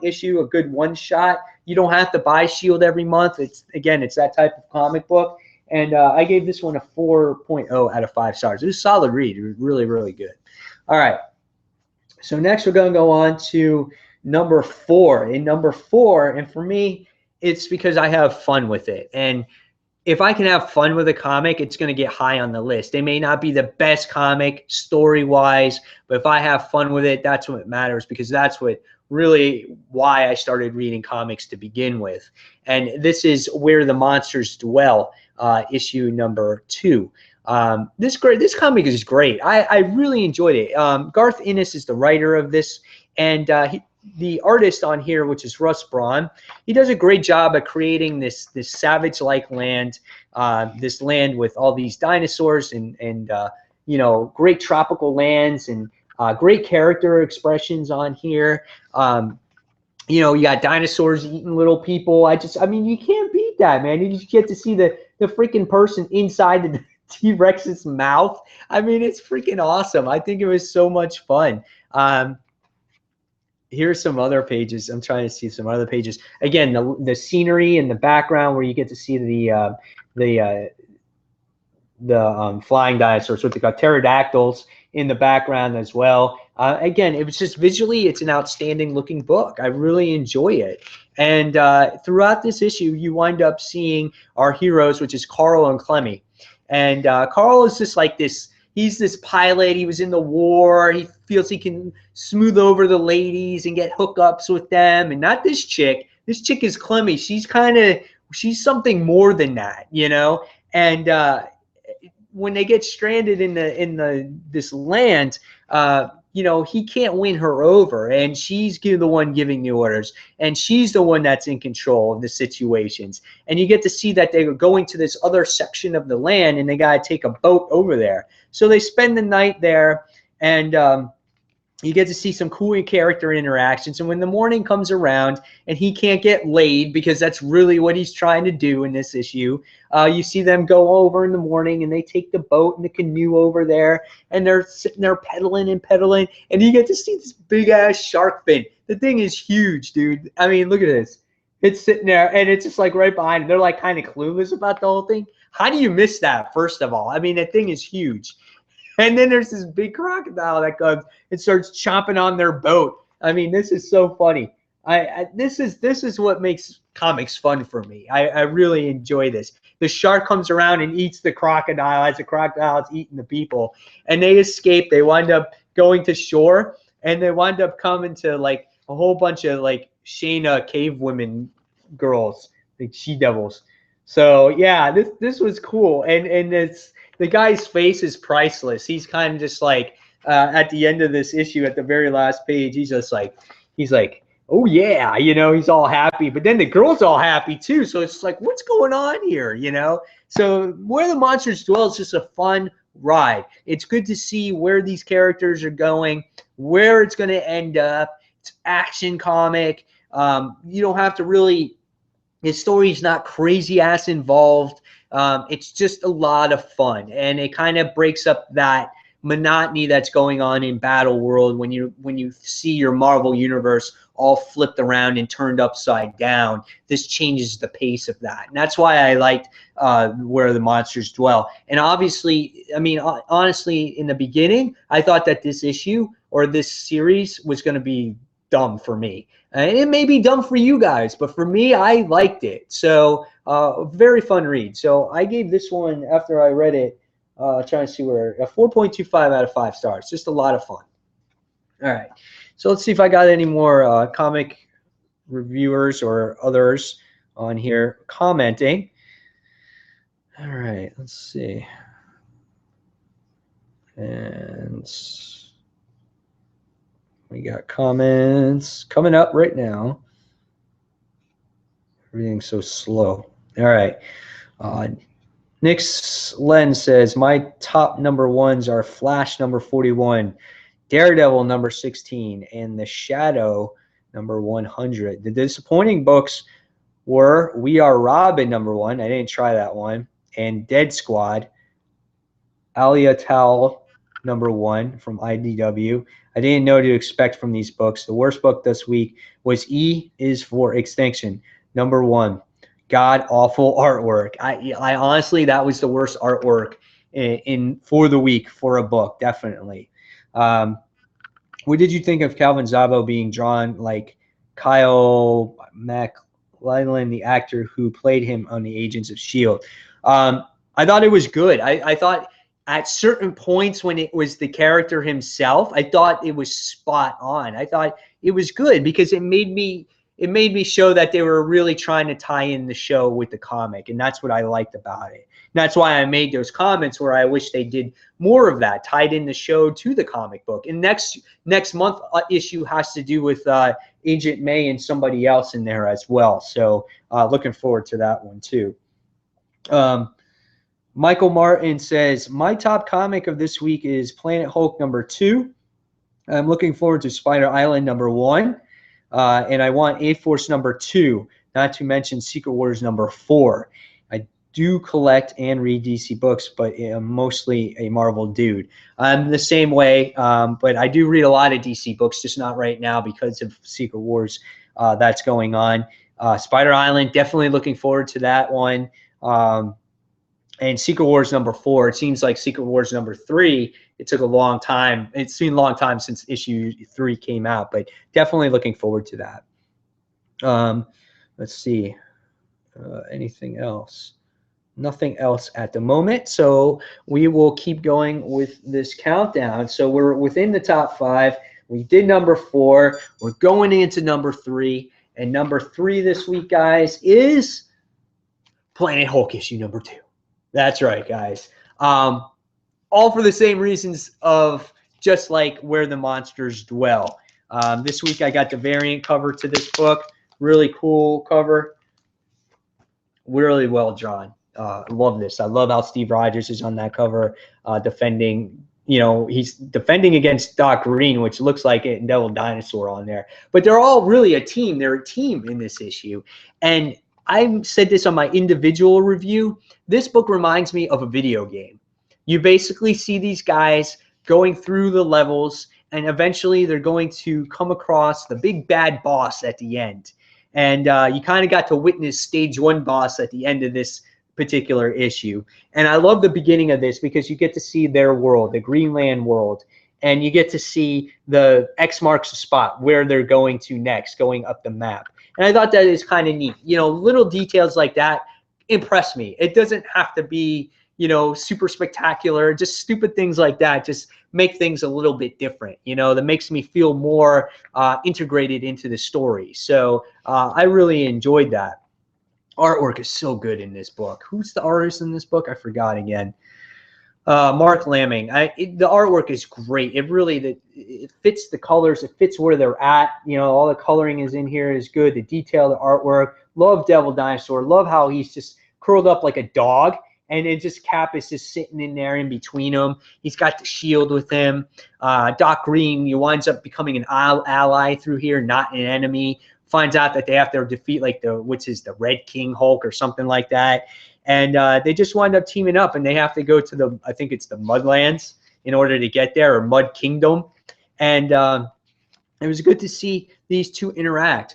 Speaker 1: issue, a good one shot. You don't have to buy S.H.I.E.L.D. every month. It's that type of comic book. And I gave this one a 4.0 out of 5 stars. It was a solid read. It was really, really good. All right. So next we're going to go on to number 4. In number 4, and for me, it's because I have fun with it. And if I can have fun with a comic, it's going to get high on the list. It may not be the best comic story-wise, but if I have fun with it, that's what matters, because that's what really why I started reading comics to begin with. And this is Where the Monsters Dwell, issue number 2. This comic is great. I really enjoyed it. Garth Ennis is the writer of this, and the artist on here, which is Russ Braun, he does a great job of creating this savage-like land, this land with all these dinosaurs and great tropical lands and great character expressions on here. You got dinosaurs eating little people. I mean, you can't beat that, man. You get to see the freaking person inside the T-Rex's mouth. I mean, it's freaking awesome. I think it was so much fun. Here's some other pages. I'm trying to see some other pages. Again, the scenery in the background where you get to see the flying dinosaurs, what they call pterodactyls, in the background as well. Again, it was just visually, it's an outstanding looking book. I really enjoy it. And throughout this issue, you wind up seeing our heroes, which is Carl and Clemmy. And Carl is just like this. He's this pilot. He was in the war. He feels he can smooth over the ladies and get hookups with them. And not this chick. This chick is Clemmy. She's something more than that, you know. And when they get stranded in this land, you know, he can't win her over, and she's the one giving the orders, and she's the one that's in control of the situations. And you get to see that they are going to this other section of the land, and they got to take a boat over there. So they spend the night there, and you get to see some cool character interactions. And when the morning comes around and he can't get laid, because that's really what he's trying to do in this issue, you see them go over in the morning and they take the boat and the canoe over there, and they're sitting there pedaling and pedaling, and you get to see this big ass shark fin. The thing is huge, dude. I mean, look at this. It's sitting there and it's just like right behind them. They're like kind of clueless about the whole thing. How do you miss that, first of all? I mean, that thing is huge. And then there's this big crocodile that comes and starts chomping on their boat. I mean, this is so funny. This is what makes comics fun for me. I really enjoy this. The shark comes around and eats the crocodile as the crocodile is eating the people, and they escape. They wind up going to shore, and they wind up coming to like a whole bunch of like Shayna cave women girls, like she-devils. So yeah, this was cool, and it's. The guy's face is priceless. He's kind of just like at the end of this issue, at the very last page, he's like, oh yeah, you know, he's all happy. But then the girl's all happy too. So it's like, what's going on here, you know? So Where the Monsters Dwell is just a fun ride. It's good to see where these characters are going, where it's going to end up. It's action comic. You don't have to really. His story's not crazy ass involved. It's just a lot of fun, and it kind of breaks up that monotony that's going on in Battle World when you see your Marvel universe all flipped around and turned upside down. This changes the pace of that, and that's why I liked Where the Monsters Dwell. And obviously, I mean, honestly, in the beginning, I thought that this issue or this series was going to be dumb for me. And it may be dumb for you guys, but for me, I liked it. So very fun read. So I gave this one, after I read it, trying to see where, a 4.25 out of 5 stars. Just a lot of fun. All right. So let's see if I got any more comic reviewers or others on here commenting. All right. Let's see. And we got comments coming up right now. Everything's so slow. All right. Nick's Lens says, my top number ones are Flash number 41, Daredevil number 16, and The Shadow number 100. The disappointing books were We Are Robin number 1. I didn't try that one. And Dead Squad. Alia Tal number 1 from IDW. I didn't know what to expect from these books. The worst book this week was E is for Extinction, number 1. God awful artwork. I honestly, that was the worst artwork in for the week for a book, definitely. What did you think of Calvin Zavo being drawn like Kyle MacLachlan, the actor who played him on the Agents of S.H.I.E.L.D.? I thought it was good. I thought at certain points when it was the character himself, I thought it was spot on. I thought it was good because it made me show that they were really trying to tie in the show with the comic, and that's what I liked about it. And that's why I made those comments where I wish they did more of that, tied in the show to the comic book. And next month issue has to do with Agent May and somebody else in there as well. So looking forward to that one too. Michael Martin says, my top comic of this week is Planet Hulk number 2. I'm looking forward to Spider Island number 1. And I want A-Force number 2. not to mention Secret Wars #4. I do collect and read DC books, but I'm mostly a Marvel dude. I'm the same way, but I do read a lot of DC books, just not right now because of Secret Wars that's going on. Spider Island, definitely looking forward to that one. And Secret Wars #4. It seems like Secret Wars #3. It took a long time. It's been a long time since issue 3 came out, but definitely looking forward to that. Let's see. Anything else? Nothing else at the moment. So we will keep going with this countdown. So we're within the top 5. We did #4. We're going into #3. And #3 this week, guys, is Planet Hulk issue #2. That's right, guys. All for the same reasons of just like Where the Monsters Dwell. This week I got the variant cover to this book. Really cool cover. Really well drawn. I love this. I love how Steve Rogers is on that cover, defending. He's defending against Doc Green, which looks like it, and Devil Dinosaur on there. But they're all really a team. They're a team in this issue. And I said this on my individual review. This book reminds me of a video game. You basically see these guys going through the levels, and eventually they're going to come across the big bad boss at the end. And you kind of got to witness stage 1 boss at the end of this particular issue. And I love the beginning of this because you get to see their world, the Greenland world, and you get to see the X marks the spot where they're going to next, going up the map. And I thought that is kind of neat. Little details like that impress me. It doesn't have to be, super spectacular. Just stupid things like that just make things a little bit different, that makes me feel more integrated into the story. So I really enjoyed that. Artwork is so good in this book. Who's the artist in this book? I forgot again. Mark Lamming. The artwork is great. It fits the colors. It fits where they're at. All the coloring is in here is good. The detail, the artwork. Love Devil Dinosaur. Love how he's just curled up like a dog. And it just Cap is just sitting in there in between them. He's got the shield with him. Doc Green, he winds up becoming an ally through here, not an enemy. Finds out that they have to defeat the Red King Hulk or something like that. And they just wind up teaming up, and they have to go to I think it's the Mudlands in order to get there, or Mud Kingdom. And it was good to see these two interact.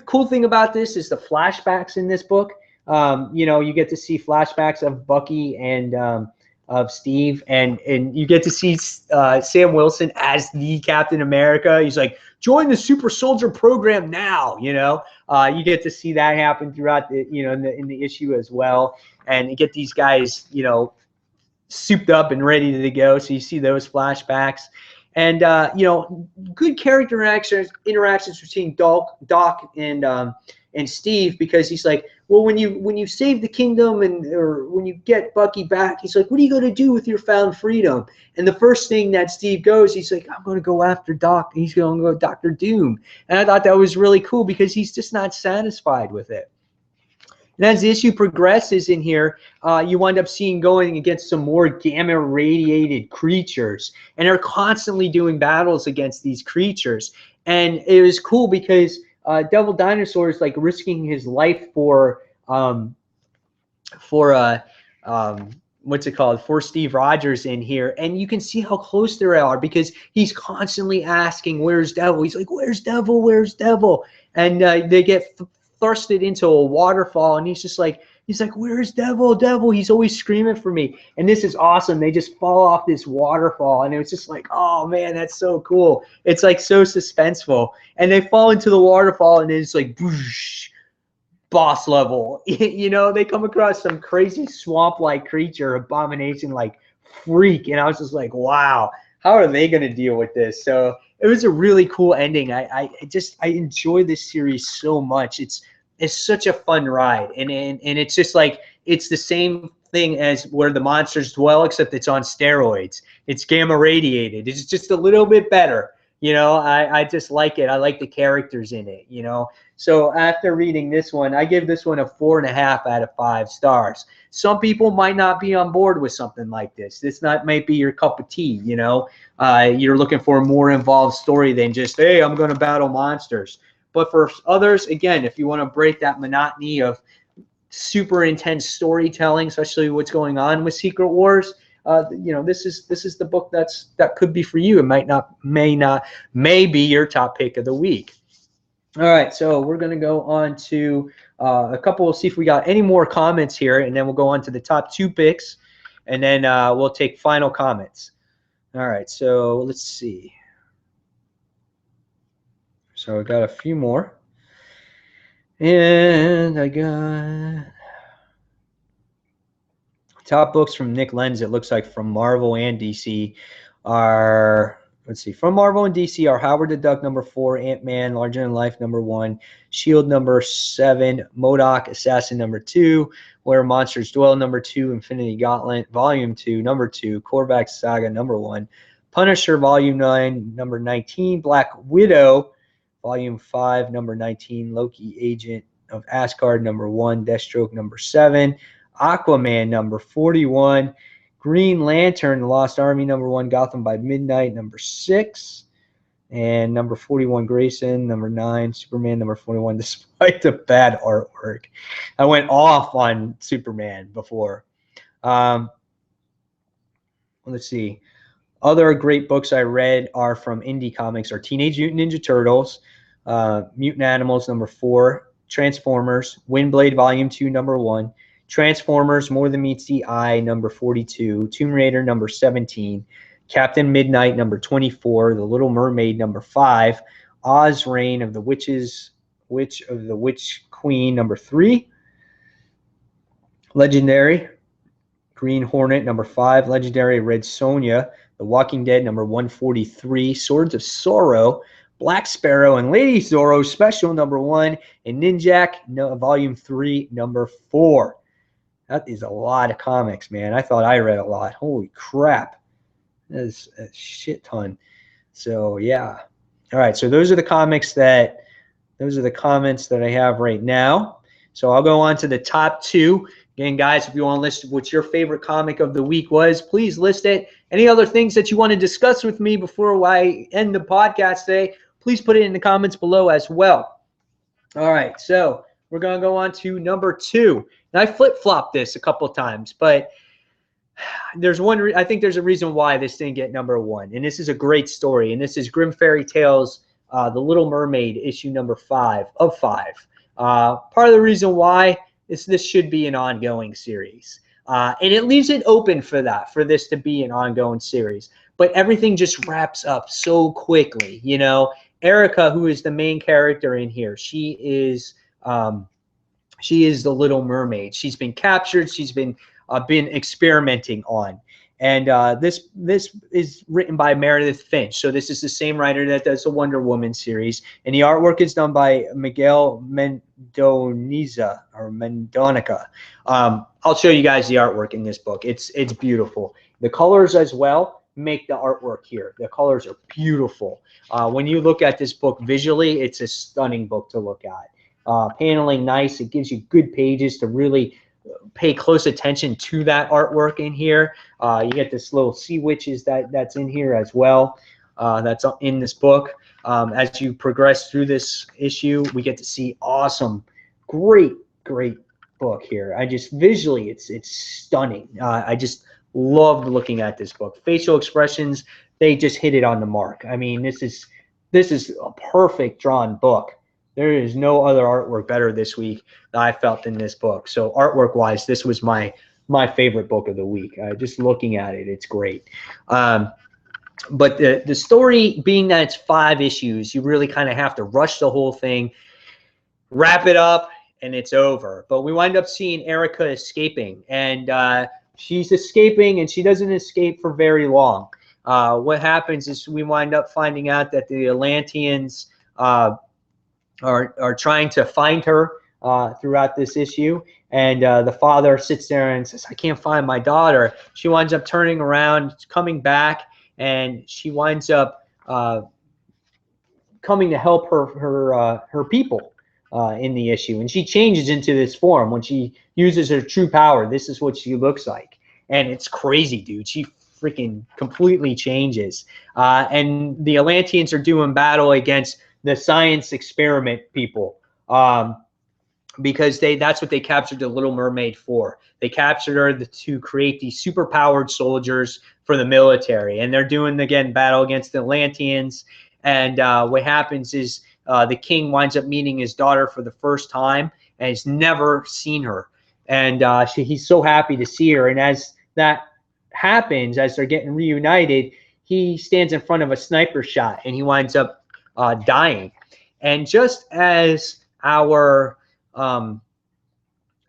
Speaker 1: Cool thing about this is the flashbacks in this book. You get to see flashbacks of Bucky and of Steve, and you get to see Sam Wilson as the Captain America. He's like, join the Super Soldier program now. You get to see that happen throughout the in the issue as well, and you get these guys souped up and ready to go. So you see those flashbacks. And good character interactions between Doc and Steve, because he's like, well, when you save the kingdom or when you get Bucky back, he's like, what are you going to do with your found freedom? And the first thing that Steve goes, he's like, I'm going to go after Doc. He's going to go Dr. Doom. And I thought that was really cool because he's just not satisfied with it. And as the issue progresses in here, you wind up seeing going against some more gamma-radiated creatures. And they're constantly doing battles against these creatures. And it was cool because Devil Dinosaur is like risking his life for Steve Rogers in here. And you can see how close they are because he's constantly asking, where's Devil? He's like, where's Devil? Where's Devil? And they get thrusted into a waterfall, and he's like, where's Devil? Devil? He's always screaming for me. And this is awesome. They just fall off this waterfall, and it was just like, oh man, that's so cool. It's like so suspenseful. And they fall into the waterfall, and it's like boosh, boss level. They come across some crazy swamp-like creature, abomination-like freak, and I was just like, wow, how are they going to deal with this? So it was a really cool ending. I enjoy this series so much. It's such a fun ride, and it's just like it's the same thing as Where the Monsters Dwell, except it's on steroids. It's gamma radiated. It's just a little bit better. I just like it. I like the characters in it. So after reading this one, I give this one a 4.5 out of 5 stars. Some people might not be on board with something like this. This might be your cup of tea. You're looking for a more involved story than just, hey, I'm going to battle monsters. But for others, again, if you want to break that monotony of super intense storytelling, especially what's going on with Secret Wars, this is the book that could be for you. It may be your top pick of the week. All right, so we're going to go on to a couple. We'll see if we got any more comments here, and then we'll go on to the top 2 picks, and then we'll take final comments. All right, so let's see. So I got a few more, and I got top books from Nick Lenz. It looks like from Marvel and DC are. Let's see. From Marvel and DC are Howard the Duck #4, Ant-Man, Larger Than Life #1, S.H.I.E.L.D. #7, MODOK, Assassin #2, Where Monsters Dwell #2, Infinity Gauntlet Volume 2 #2, Korvac Saga #1, Punisher Volume 9 #19, Black Widow Volume 5 #19, Loki Agent of Asgard #1, Deathstroke #7, Aquaman #41, Green Lantern, The Lost Army #1, Gotham by Midnight #6, and #41 Grayson, #9 Superman #41. Despite the bad artwork, I went off on Superman before. Let's see. Other great books I read are from indie comics are Teenage Mutant Ninja Turtles, Mutant Animals #4, Transformers, Windblade Volume 2 #1, Transformers More Than Meets the Eye #42, Tomb Raider #17, Captain Midnight #24, The Little Mermaid #5, Oz Reign of the Witch Queen #3, Legendary Green Hornet #5, Legendary Red Sonja, The Walking Dead #143, Swords of Sorrow, Black Sparrow and Lady Zorro Special #1, and Ninjak Volume 3 #4. That is a lot of comics, man. I thought I read a lot. Holy crap. That is a shit ton. So yeah. All right. So those are the comments that I have right now. So I'll go on to the top 2. Again, guys, if you want to list what your favorite comic of the week was, please list it. Any other things that you want to discuss with me before I end the podcast today, please put it in the comments below as well. All right. So we're going to go on to number 2. And I flip-flopped this a couple times, but I think there's a reason why this didn't get #1. And this is a great story. And this is Grimm Fairy Tales, The Little Mermaid, issue #5 of 5. Part of the reason why is this should be an ongoing series. And it leaves it open for this to be an ongoing series. But everything just wraps up so quickly. Erica, who is the main character in here, she is the Little Mermaid. She's been captured. She's been experimenting on. And this is written by Meredith Finch. So this is the same writer that does the Wonder Woman series. And the artwork is done by Miguel Mendonica. I'll show you guys the artwork in this book. It's beautiful. The colors as well make the artwork here. The colors are beautiful. When you look at this book visually, it's a stunning book to look at. Paneling nice. It gives you good pages to really pay close attention to that artwork in here. You get this little sea witches that's in here as well. That's in this book. As you progress through this issue, we get to see awesome, great book here. Visually, it's stunning. I just loved looking at this book. Facial expressions, they just hit it on the mark. I mean, this is a perfect drawn book. There is no other artwork better this week that I felt in this book. So artwork-wise, this was my favorite book of the week. Just looking at it, it's great. But the story being that it's 5 issues, you really kind of have to rush the whole thing, wrap it up, and it's over. But we wind up seeing Erica escaping, and she's escaping, and she doesn't escape for very long. What happens is we wind up finding out that the Atlanteans are trying to find her throughout this issue, and the father sits there and says, "I can't find my daughter." She winds up turning around, coming back, and she winds up coming to help her people in the issue. And she changes into this form when she uses her true power. This is what she looks like, and it's crazy, dude. She freaking completely changes. And the Atlanteans are doing battle against the science experiment people. Because that's what they captured the Little Mermaid for. They captured her to create these superpowered soldiers for the military, and they're doing again battle against the Atlanteans. And what happens is the king winds up meeting his daughter for the first time, and he's never seen her, and he's so happy to see her. And as that happens, as they're getting reunited, he stands in front of a sniper shot, and he winds up dying. And um,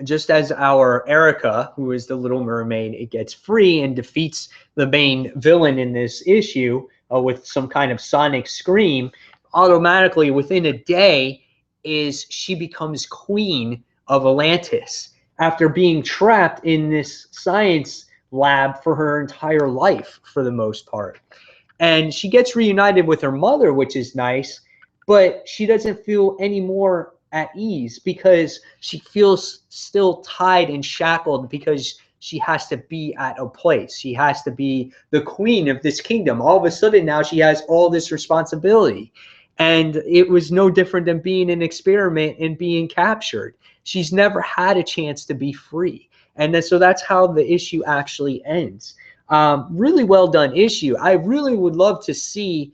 Speaker 1: just as our Erica, who is the Little Mermaid, it gets free and defeats the main villain in this issue with some kind of sonic scream, automatically within a day she becomes queen of Atlantis after being trapped in this science lab for her entire life for the most part. And she gets reunited with her mother, which is nice, but she doesn't feel any more at ease because she feels still tied and shackled because she has to be at a place. She has to be the queen of this kingdom. All of a sudden now she has all this responsibility. And it was no different than being an experiment and being captured. She's never had a chance to be free. And so that's how the issue actually ends. Really well done issue. I really would love to see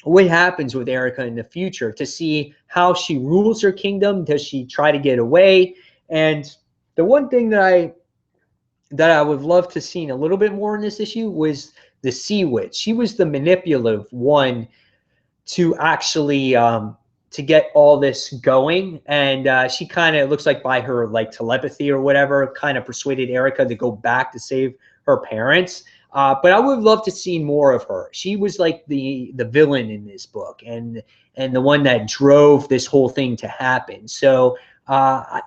Speaker 1: what happens with Erica in the future, to see how she rules her kingdom. Does she try to get away? And the one thing that I would love to see a little bit more in this issue was the Sea Witch. She was the manipulative one to actually to get all this going, and she kind of looks like by her like telepathy or whatever kind of persuaded Erica to go back to save her parents. But I would love to see more of her. She was like the villain in this book, and the one that drove this whole thing to happen. So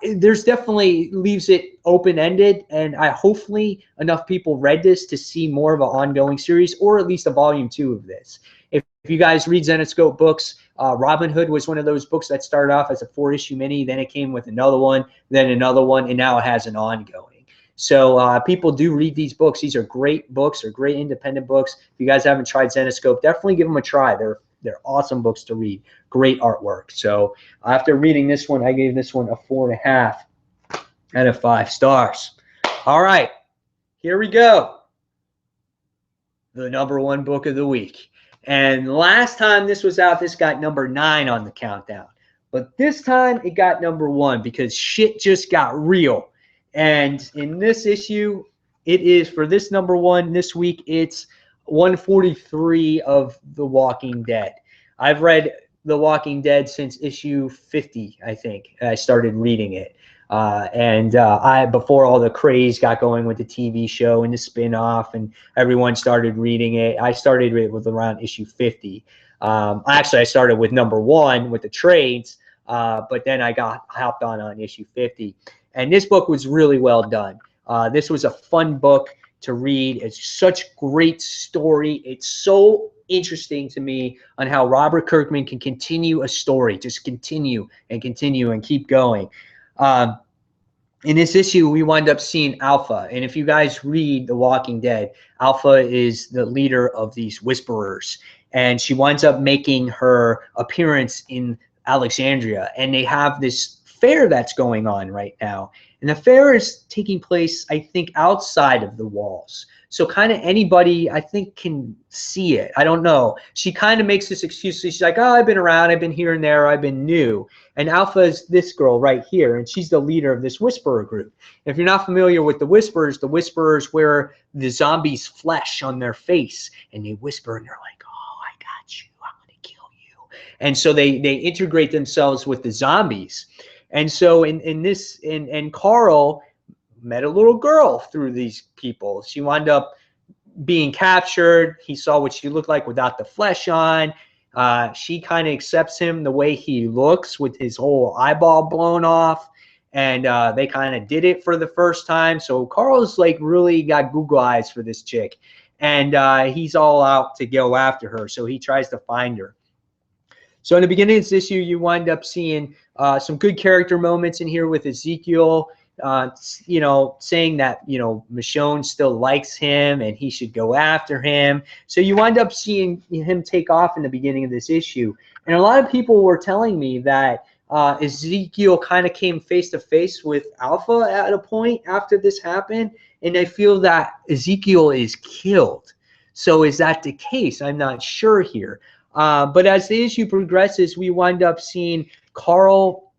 Speaker 1: there's definitely leaves it open-ended, and I hopefully enough people read this to see more of an ongoing series, or at least a volume 2 of this. If you guys read Zenescope books, Robin Hood was one of those books that started off as a 4-issue mini, then it came with another one, then another one, and now it has an ongoing. So people do read these books. These are great books. They're great independent books. If you guys haven't tried Zenescope, definitely give them a try. They're awesome books to read. Great artwork. So after reading this one, I gave this one a 4.5 out of 5 stars. All right, here we go. The #1 book of the week. And last time this was out, this got number 9 on the countdown. But this time it got #1 because shit just got real. And in this issue, it is for this #1 this week, it's 143 of The Walking Dead. I've read The Walking Dead since issue 50, I think. I started reading it. Before all the craze got going with the TV show and the spin-off and everyone started reading it, I started it with around issue 50. Actually, I started with #1 with the trades, but then I got hopped on issue 50. And this book was really well done. This was a fun book to read. It's such great story. It's so interesting to me on how Robert Kirkman can continue a story, just continue and continue and keep going. In this issue, we wind up seeing Alpha. And if you guys read The Walking Dead, Alpha is the leader of these Whisperers. And she winds up making her appearance in Alexandria. And they have this fair that's going on right now. And the fair is taking place, I think, outside of the walls. So kind of anybody, I think, can see it. I don't know. She kind of makes this excuse. She's like, oh, I've been around. I've been here and there. I've been new. And Alpha is this girl right here. And she's the leader of this Whisperer group. If you're not familiar with the Whisperers wear the zombies' flesh on their face. And they whisper and they're like, oh, I got you. I'm going to kill you. And so they integrate themselves with the zombies. And so in Carl met a little girl through these people. She wound up being captured. He saw what she looked like without the flesh on. She kind of accepts him the way he looks with his whole eyeball blown off. And they kind of did it for the first time. So Carl's like really got Google eyes for this chick. And he's all out to go after her. So he tries to find her. So in the beginning of this issue, you wind up seeing some good character moments in here with Ezekiel. saying that, Michonne still likes him and he should go after him. So you wind up seeing him take off in the beginning of this issue. And a lot of people were telling me that Ezekiel kind of came face to face with Alpha at a point after this happened. And I feel that Ezekiel is killed. So is that the case? I'm not sure here. But as the issue progresses, we wind up seeing Carl,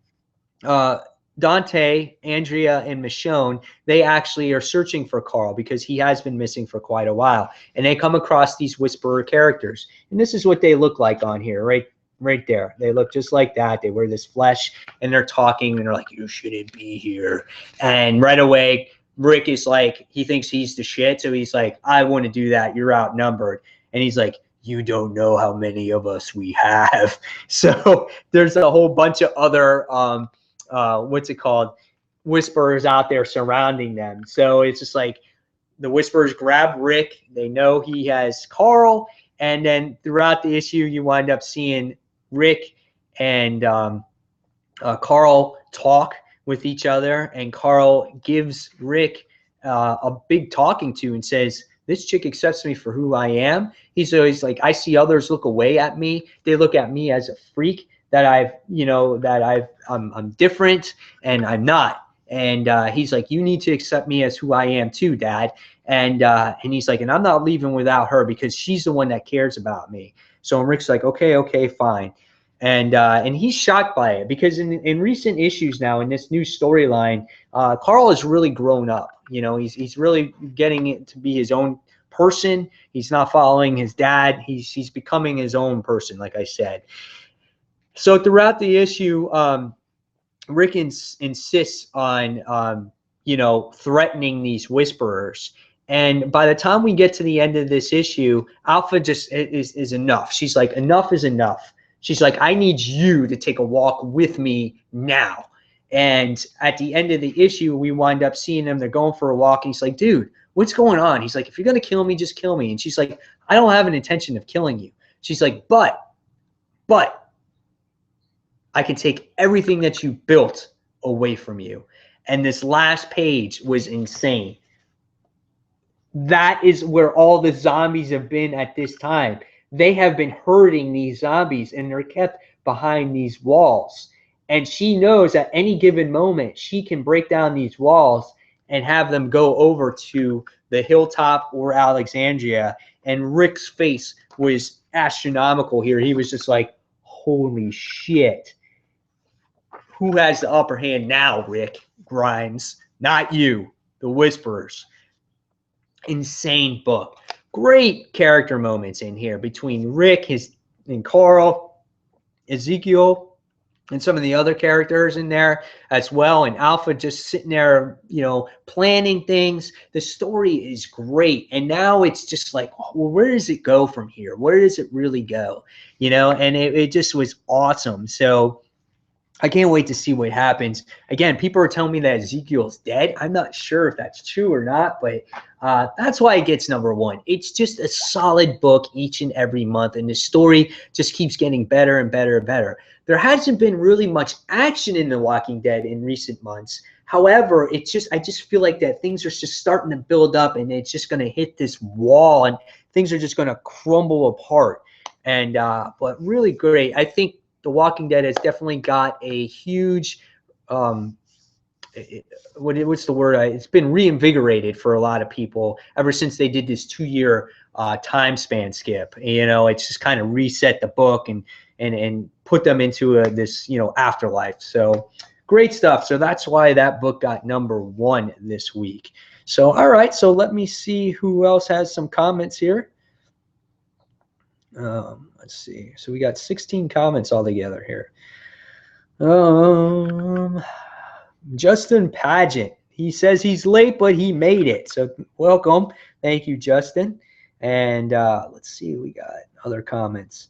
Speaker 1: Dante, Andrea, and Michonne. They actually are searching for Carl because he has been missing for quite a while. And they come across these Whisperer characters. And this is what they look like on here, right there. They look just like that. They wear this flesh, and they're talking, and they're like, you shouldn't be here. And right away, Rick is like, he thinks he's the shit. So he's like, I want to do that. You're outnumbered. And he's like, you don't know how many of us we have. So there's a whole bunch of other, Whisperers out there surrounding them. So it's just like the Whisperers grab Rick. They know he has Carl. And then throughout the issue, you wind up seeing Rick and Carl talk with each other. And Carl gives Rick a big talking to and says, this chick accepts me for who I am. He's always like, I see others look away at me. They look at me as a freak that I'm different, and I'm not. And he's like, you need to accept me as who I am too, Dad. And he's like, and I'm not leaving without her because she's the one that cares about me. So Rick's like, okay, fine. And he's shocked by it because in recent issues now, in this new storyline, Carl has really grown up. He's really getting it to be his own person. He's not following his dad. He's becoming his own person, like I said. So throughout the issue, Rick insists on threatening these Whisperers. And by the time we get to the end of this issue, Alpha just is enough. She's like, enough is enough. She's like, I need you to take a walk with me now. And at the end of the issue, we wind up seeing them. They're going for a walk. And he's like, dude, what's going on? He's like, if you're going to kill me, just kill me. And she's like, I don't have an intention of killing you. She's like, but I can take everything that you built away from you. And this last page was insane. That is where all the zombies have been at this time. They have been herding these zombies, and they're kept behind these walls. And she knows at any given moment, she can break down these walls and have them go over to the hilltop or Alexandria. And Rick's face was astronomical here. He was just like, holy shit. Who has the upper hand now, Rick Grimes? Not you, the Whisperers. Insane book. Great character moments in here between Rick and Carl, Ezekiel, and some of the other characters in there as well. And Alpha just sitting there, planning things. The story is great. And now it's just like, well, where does it go from here? Where does it really go? And it just was awesome. So I can't wait to see what happens. Again, people are telling me that Ezekiel's dead. I'm not sure if that's true or not, but that's why it gets #1. It's just a solid book each and every month, and the story just keeps getting better and better and better. There hasn't been really much action in The Walking Dead in recent months. However, I just feel like that things are just starting to build up, and it's just going to hit this wall, and things are just going to crumble apart. And but really great. I think The Walking Dead has definitely got a huge, what's the word? It's been reinvigorated for a lot of people ever since they did this 2-year time span skip. It's just kind of reset the book and put them into this, afterlife. So great stuff. So that's why that book got #1 this week. So, all right. So let me see who else has some comments here. Let's see. So we got 16 comments altogether here. Justin Pageant. He says he's late, but he made it. So welcome. Thank you, Justin. And let's see. We got other comments.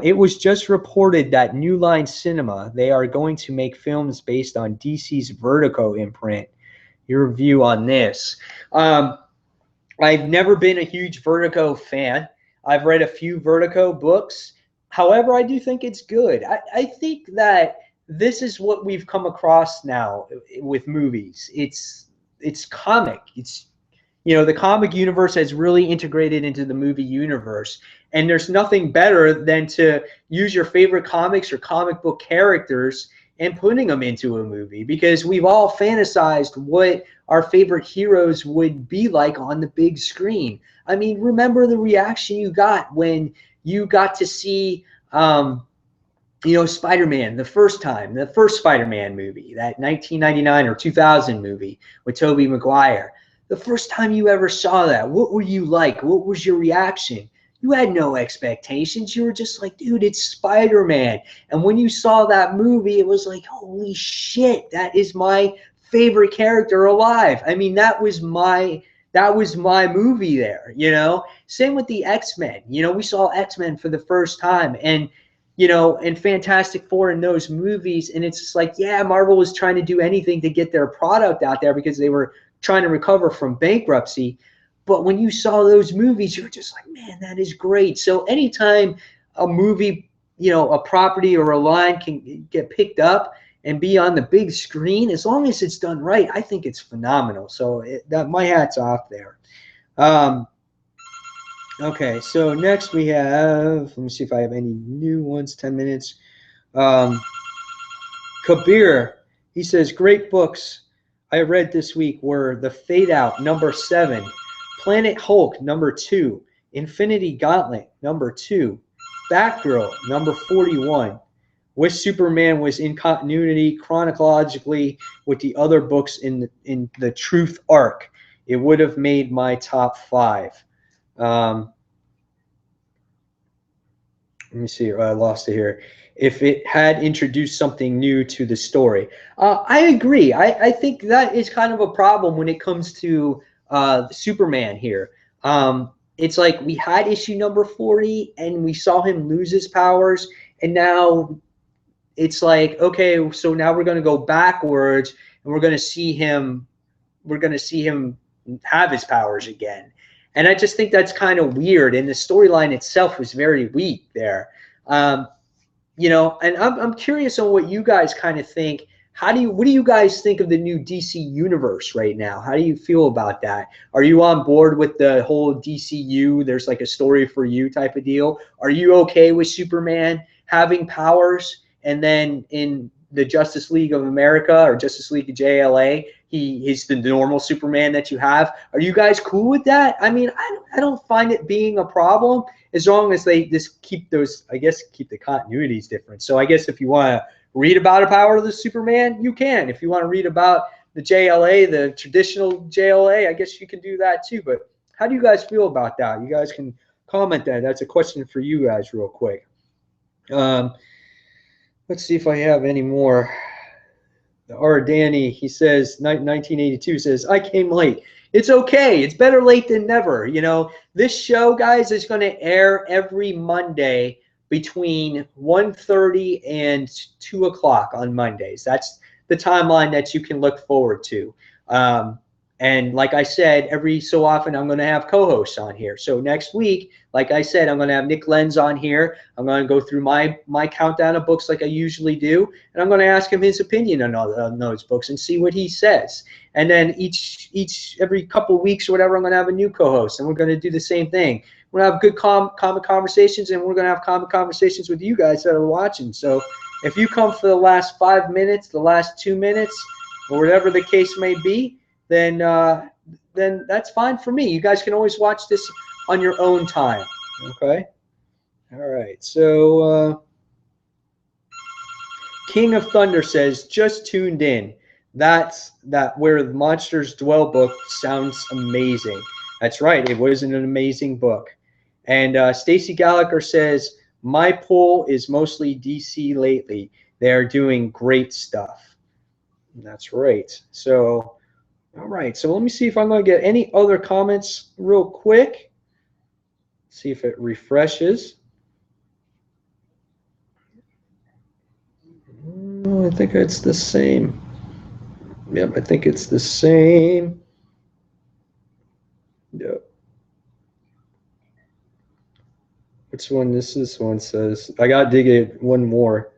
Speaker 1: It was just reported that New Line Cinema, they are going to make films based on DC's Vertigo imprint. Your view on this? I've never been a huge Vertigo fan. I've read a few Vertigo books. However, I do think it's good. I think that this is what we've come across now with movies. It's comic. It's, you know, the comic universe has really integrated into the movie universe, and there's nothing better than to use your favorite comics or comic book characters and putting them into a movie, because we've all fantasized what our favorite heroes would be like on the big screen. I mean, remember the reaction you got when you got to see you know, Spider-Man the first time, the first Spider-Man movie, that 1999 or 2000 movie with Tobey Maguire. The first time you ever saw that, what were you like? What was your reaction? You had no expectations. You were just like, dude, it's Spider-Man. And when you saw that movie, it was like, holy shit, that is my favorite character alive. I mean, that was my movie there, you know? Same with the X-Men. You know, we saw X-Men for the first time, and you know, and Fantastic Four in those movies. And it's just like, yeah, Marvel was trying to do anything to get their product out there because they were trying to recover from bankruptcy. But when you saw those movies, you were just like, man, that is great. So anytime a movie, you know, a property or a line can get picked up and be on the big screen, as long as it's done right, I think it's phenomenal. So that my hat's off there. Okay, so next we have, let me see if I have any new ones, 10 minutes. Um, Kabir, he says, great books I read this week were The Fade Out, #7, Planet Hulk, #2, Infinity Gauntlet, #2, Batgirl, #41. Wish Superman was in continuity chronologically with the other books in the Truth arc. It would have made my top 5. Um, Let me see. I lost it here. If it had introduced something new to the story, I agree. I think that is kind of a problem when it comes to Superman here. It's like we had issue #40 and we saw him lose his powers, and now it's like, okay, so now we're going to go backwards and we're going to see him have his powers again. And I just think that's kind of weird. And the storyline itself was very weak there. Um, you know, and I'm curious on what you guys kind of think. What do you guys think of the new DC universe right now? How do you feel about that? Are you on board with the whole DCU? There's like a story for you type of deal. Are you okay with Superman having powers, and then in the Justice League of America or Justice League of JLA, he's the normal Superman that you have? Are you guys cool with that? I mean, I don't find it being a problem, as long as they just keep those, I guess, keep the continuities different. So I guess if you want to read about a power of the Superman, you can. If you want to read about the JLA, the traditional JLA, I guess you can do that too. But how do you guys feel about that? You guys can comment that. That's a question for you guys real quick. Let's see if I have any more. Danny, he says, 1982 says, I came late. It's okay. It's better late than never. You know, this show, guys, is going to air every Monday between 1:30 and 2 o'clock on Mondays. That's the timeline that you can look forward to. And like I said, every so often I'm going to have co-hosts on here. So next week, like I said, I'm going to have Nick Lenz on here. I'm going to go through my countdown of books like I usually do, and I'm going to ask him his opinion on those books and see what he says. And then every couple of weeks or whatever, I'm going to have a new co-host, and we're going to do the same thing. We're going to have good comic conversations, and we're going to have comic conversations with you guys that are watching. So if you come for the last 5 minutes, the last 2 minutes, or whatever the case may be, then that's fine for me. You guys can always watch this on your own time. Okay. All right. So King of Thunder says, just tuned in. That's Where the Monsters Dwell book sounds amazing. That's right. It was an amazing book. And Stacy Gallagher says, my pull is mostly DC lately. They're doing great stuff. That's right. So, all right. So let me see if I'm going to get any other comments real quick. See if it refreshes. I think it's the same. Yep, I think it's the same. Yep. Which one? This one says, I got to dig it one more.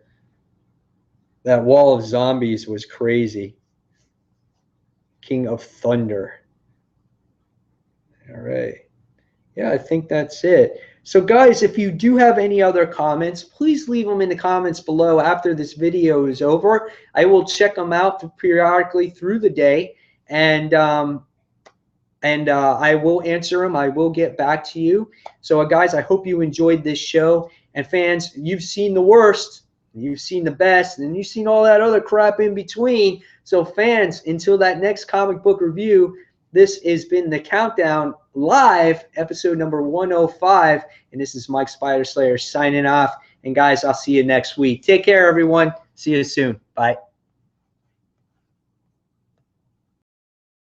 Speaker 1: That wall of zombies was crazy. King of Thunder. All right. Yeah, I think that's it. So guys, if you do have any other comments, please leave them in the comments below after this video is over. I will check them out periodically through the day, and I will answer them. I will get back to you. So guys, I hope you enjoyed this show. And fans, you've seen the worst, you've seen the best, and you've seen all that other crap in between. So fans, until that next comic book review, this has been the Countdown Live, episode number 105. And this is Mike Spider Slayer signing off. And guys, I'll see you next week. Take care, everyone. See you soon. Bye.